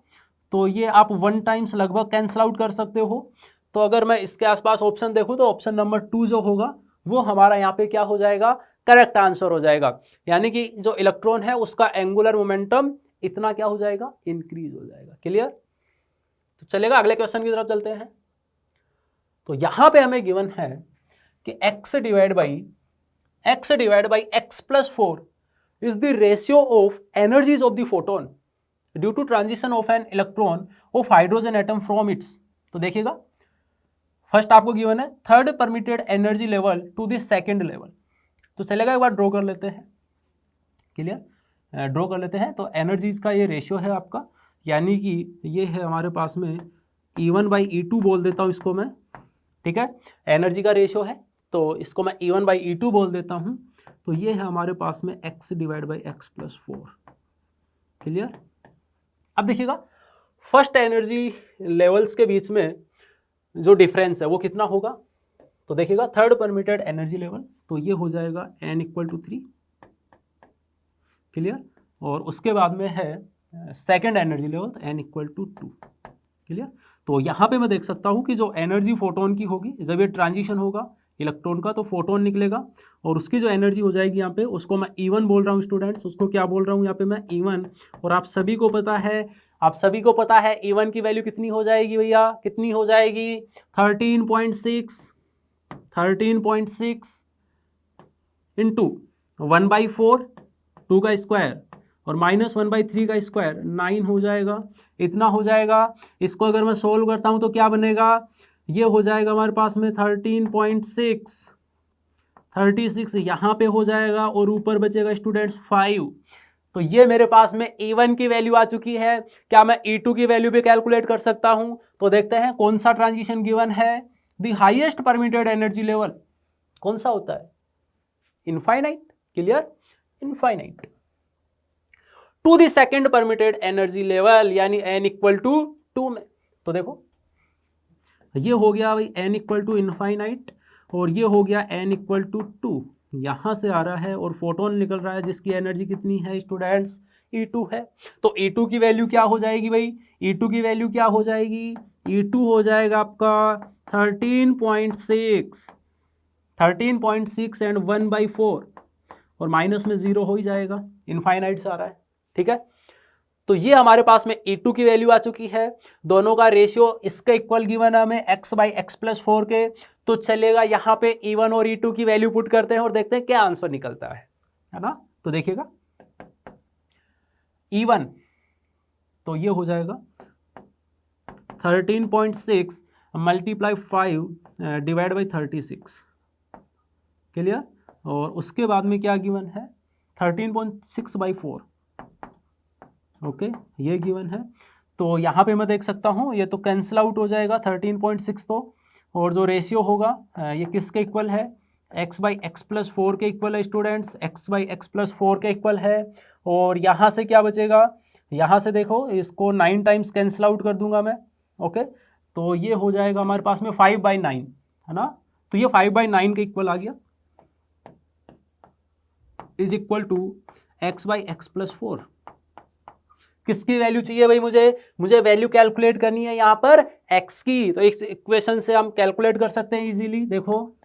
तो ये आप 1 टाइम्स लगभग कैंसिल आउट कर सकते हो। तो अगर मैं इसके आसपास ऑप्शन देखूं तो ऑप्शन नंबर 2 जो होगा वो हमारा यहाँ पे क्या हो जाएगा, करेक्ट आंसर हो जाएगा। यानी कि जो इलेक्ट्रॉन है उसका एंगुलर मोमेंटम इतना क्या हो जाएगा, इंक्रीज हो जाएगा, क्लियर। तो चलेगा, अगले क्वेश्चन की तरफ चलते हैं। तो यहां पे हमें गिवन है कि x divide by x+4 is the ratio of energies of the photon due to transition of an electron of hydrogen atom from its। तो देखिएगा फर्स्ट आपको गिवन है third permitted energy level to the second level. तो चलेगा, एक बार draw कर लेते हैं, क्लियर, ड्रॉ कर लेते हैं। तो एनर्जीज का ये रेशियो है आपका, यानी कि ये है हमारे पास में E1/E2 बोल देता हूँ इसको मैं, ठीक है, एनर्जी का रेशियो है, तो इसको मैं E1/E2 बोल देता हूँ। तो ये है हमारे पास में x divide by x+4, clear. अब देखिएगा फर्स्ट एनर्जी लेवल्स के बीच में जो डिफरेंस है वो कितना होगा। तो देखिएगा थर्ड परमिटेड एनर्जी लेवल, तो ये हो जाएगा n=3, क्लियर। और उसके बाद में है सेकेंड एनर्जी लेवल, तो n=2, क्लियर। तो यहाँ पे मैं देख सकता हूँ कि जो एनर्जी फोटोन की होगी, जब ये ट्रांजिशन होगा इलेक्ट्रॉन का तो फोटोन निकलेगा, और उसकी जो एनर्जी हो जाएगी यहाँ पे उसको मैं E1 बोल रहा हूँ स्टूडेंट्स, उसको क्या बोल रहा हूँ यहाँ पे मैं E1। और आप सभी को पता है E1 की वैल्यू कितनी हो जाएगी भैया, कितनी हो जाएगी, 13.6 इंटू 1/4 2 का स्क्वायर और -1/3 का स्क्वायर 9 हो जाएगा, इतना हो जाएगा। इसको अगर मैं सोल्व करता हूँ तो क्या बनेगा, ये हो जाएगा हमारे पास में 36 यहाँ पे हो जाएगा, और ऊपर बचेगा स्टूडेंट्स 5। तो ये मेरे पास में E1 की वैल्यू आ चुकी है। क्या मैं E2 की वैल्यू भी कैलकुलेट कर सकता हूं? तो देखते हैं कौन सा ट्रांजिशन गिवन है। The highest permitted energy level कौन सा होता है? Infinite. Clear? Infinite to the second permitted energy level, यानी n इक्वल टू 2 में। तो देखो ये हो गया भाई n इक्वल टू इनफाइनाइट, और ये हो गया n इक्वल टू 2, यहां से आ रहा है, और फोटोन निकल रहा है जिसकी एनर्जी कितनी है स्टूडेंट्स? E2 है। तो E2 की वैल्यू क्या हो जाएगी भाई? E2 की वैल्यू क्या हो जाएगी? E2 हो जाएगा आपका 13.6 एंड 1/4, और माइनस में 0 हो ही जाएगा, इनफाइनाइट से आ रहा है। ठीक है, तो ये हमारे पास में E2 की वैल्यू आ चुकी है। दोनों का रेशियो इसका इक्वल गिवन है हमें x/x+4 के। तो चलेगा यहाँ पे E1 और E2 की वैल्यू पुट करते हैं और देखते हैं क्या आंसर निकलता है ना। तो देखिएगा E1 तो ये हो जाएगा 13.6 मल्टीप्लाई 5 डिवाइड बाई 36। क्लियर? और उसके बाद में क्या गिवन है? 13.6/4। ओके, ये गिवन है। तो यहाँ पे मैं देख सकता हूँ ये तो कैंसिल आउट हो जाएगा 13.6 तो, और जो रेशियो होगा ये किसके इक्वल है? x/x+4 के इक्वल है स्टूडेंट्स, x/x+4 के इक्वल है। और यहाँ से क्या बचेगा? यहाँ से देखो इसको 9 टाइम्स कैंसिल आउट कर दूंगा मैं। ओके, तो ये हो जाएगा हमारे पास में 5/9 है ना। तो ये 5/9 के इक्वल आ गया, इज इक्वल टू x/x+4। किसकी वैल्यू चाहिए भाई? मुझे वैल्यू कैलकुलेट करनी है यहाँ पर x की। तो इस इक्वेशन से हम कैलकुलेट कर सकते हैं इजीली। देखो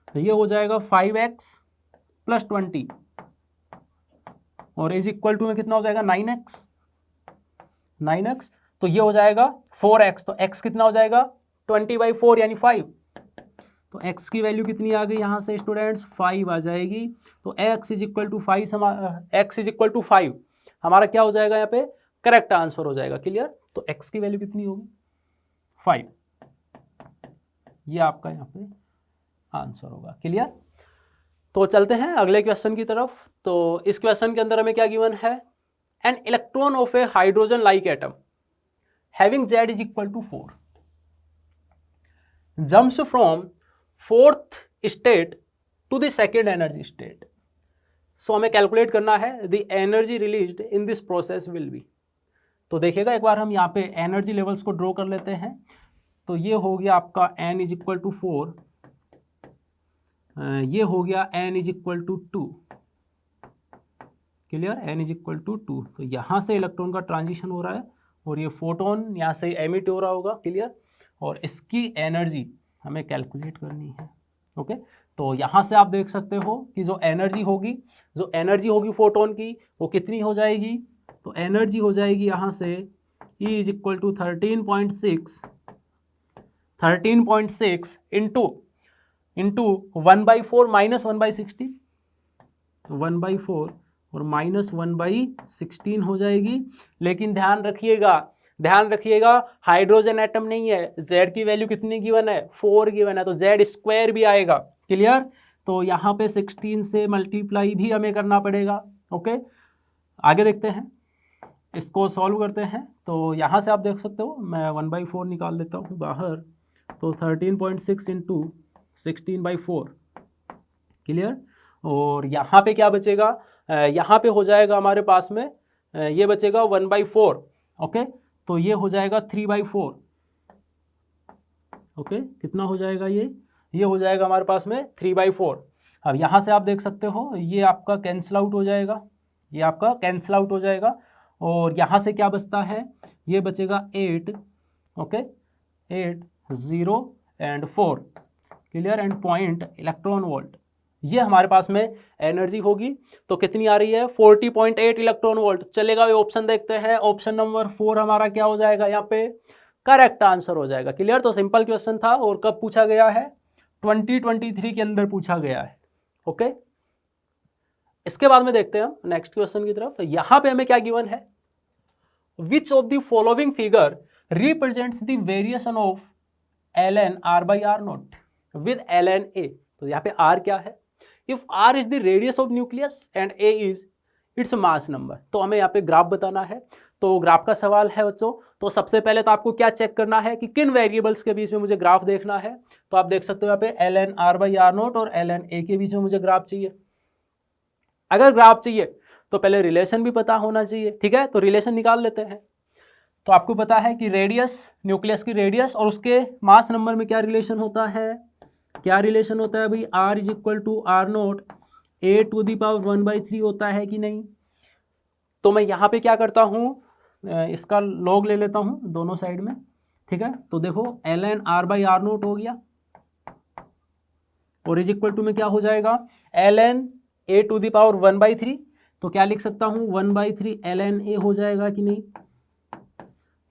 तो ये हो जाएगा 5x + 20, और इज इक्वल टू में कितना हो जाएगा? 9x। तो ये हो जाएगा 4x, तो x कितना हो जाएगा? 20/4 यानी 5। तो x की वैल्यू कितनी आ गई यहाँ से स्टूडेंट्स? 5 आ जाएगी। तो x इज इक्वल टू 5 हमारा क्या हो जाएगा यहाँ पे? करेक्ट आंसर हो जाएगा। क्लियर? तो x की वैल्यू कितनी होगी? 5। ये आपका यहाँ पे आंसर होगा। क्लियर? तो चलते हैं अगले क्वेश्चन की तरफ। तो इस क्वेश्चन के अंदर हमें क्या गिवन है? An electron of a hydrogen like atom having Z is equal to 4 jumps from 4th state to the second energy state. So हमें कैलकुलेट करना है the energy released in this process will be. तो देखिएगा एक बार हम यहाँ पे energy levels को ड्रॉ कर लेते हैं। तो ये हो गया आपका n इज इक्वल टू 4, ये हो गया n is equal to 2। Clear? n is equal to 2। तो यहाँ से इलेक्ट्रॉन का ट्रांजिशन हो रहा है, और ये फोटोन यहाँ से एमिट हो रहा होगा। क्लियर? और इसकी एनर्जी हमें कैलकुलेट करनी है। ओके, तो यहाँ से आप देख सकते हो कि जो एनर्जी होगी फोटोन की वो कितनी हो जाएगी? तो एनर्जी हो जाएगी यहाँ से E is equal to 13.6 into 1/4 minus 1/16, 1/4 और माइनस 1/16 हो जाएगी। लेकिन ध्यान रखिएगा हाइड्रोजन एटम नहीं है। Z की वैल्यू कितनी गिवन है? 4 गिवन है, तो Z² भी आएगा। क्लियर? तो यहाँ पे 16 से मल्टीप्लाई भी हमें करना पड़ेगा। ओके, आगे देखते हैं, इसको सॉल्व करते हैं। तो यहाँ से आप देख सकते हो, मैं 1/4 निकाल लेता हूँ बाहर। तो 13.6 इंटू 16/4। क्लियर? और यहाँ पे क्या बचेगा? यहाँ पे हो जाएगा हमारे पास में ये बचेगा 1/4। ओके, तो ये हो जाएगा 3/4। ओके, कितना हो जाएगा? ये हो जाएगा हमारे पास में 3/4। अब यहाँ से आप देख सकते हो ये आपका कैंसिल आउट हो जाएगा, और यहाँ से क्या बचता है? ये बचेगा 8। Okay, 8 0 and 4। Clear? And point electron volt ये हमारे पास में एनर्जी होगी। तो कितनी आ रही है? 40.8 इलेक्ट्रॉन वोल्ट। चलेगा, ये ऑप्शन देखते हैं। ऑप्शन नंबर 4 हमारा क्या हो जाएगा? यहाँ पे करेक्ट आंसर हो जाएगा। क्लियर? तो सिंपल क्वेश्चन था, और कब पूछा गया है? 2023 के अंदर पूछा गया है। ओके, इसके बाद में देखते हैं हम नेक्स्ट क्वेश्चन की तरफ। यहाँ पे हमें क्या गिवन है? Which of the following figure represents the variation of ln r/r0 with ln a। तो यहाँ पे r क्या है? If r is the radius of nucleus and a is its mass number. तो हमें यहाँ पे ग्राफ बताना है, तो ग्राफ का सवाल है बच्चों। तो सबसे पहले तो आपको क्या चेक करना है कि किन वेरिएबल्स के बीच में मुझे ग्राफ देखना है। तो आप देख सकते हो यहाँ पे ln r/r0 और ln a के बीच में मुझे ग्राफ चाहिए। अगर ग्राफ चाहिए तो पहले रिलेशन भी पता होना चाहिए, ठीक है। तो रिलेशन निकाल लेते हैं। तो आपको पता है कि रेडियस, न्यूक्लियस की रेडियस और उसके मास नंबर में क्या रिलेशन होता है, क्या रिलेशन होता है भाई, r is equal to r0 a⁻⁴ होता है कि नहीं। तो मैं यहाँ पे क्या करता हूँ, इसका लॉग ले लेता हूँ दोनों साइड में, ठीक है। तो देखो ln r/r0 हो गया और इज इक्वल टू में क्या हो जाएगा, ln a⁻⁴। तो क्या लिख सकता हूँ, 1/3 ln a हो जाएगा कि नहीं,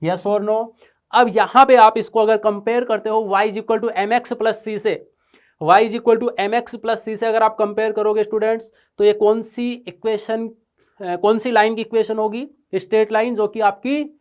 यस और नो। अब यहाँ पे आप इसको अगर कंपेयर करते हो y is equal to mx plus c से, y is equal to mx plus c से अगर आप कंपेयर करोगे स्टूडेंट्स, तो ये कौन सी इक्वेशन, कौन सी लाइन की इक्वेशन होगी, स्ट्रेट लाइन जो कि आपकी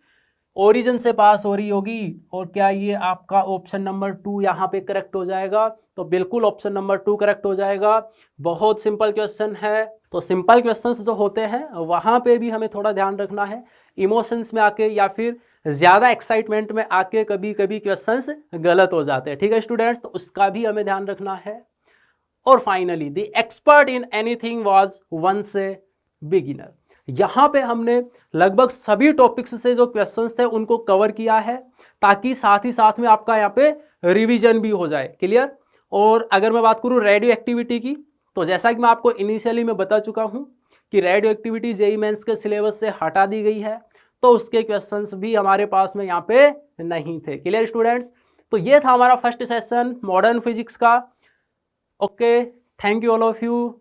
ओरिजिन से पास हो रही होगी। और क्या ये आपका ऑप्शन नंबर 2 यहाँ पे करेक्ट हो जाएगा। तो बिल्कुल ऑप्शन नंबर 2 करेक्ट हो जाएगा। बहुत सिंपल क्वेश्चन है। तो सिंपल क्वेश्चंस जो होते हैं वहाँ पे भी हमें थोड़ा ध्यान रखना है, इमोशंस में आके या फिर ज़्यादा एक्साइटमेंट में आके कभी कभी क्वेश्चंस गलत हो जाते हैं, ठीक है स्टूडेंट्स। तो उसका भी हमें ध्यान रखना है। और finally the expert in anything was once a beginner. यहाँ पे हमने लगभग सभी टॉपिक्स से जो क्वेश्चंस थे उनको कवर किया है, ताकि साथ ही साथ में आपका यहाँ पे रिवीजन भी हो जाए, क्लियर। और अगर मैं बात करूँ रेडियो एक्टिविटी की, तो जैसा कि मैं आपको इनिशियली में बता चुका हूँ कि रेडियो एक्टिविटी जेईई मेंस के सिलेबस से हटा दी गई है, तो उसके क्वेश्चंस भी हमारे पास में यहाँ पे नहीं थे, क्लियर स्टूडेंट्स। तो ये था हमारा फर्स्ट सेशन मॉडर्न फिजिक्स का। Okay, thank you all of you.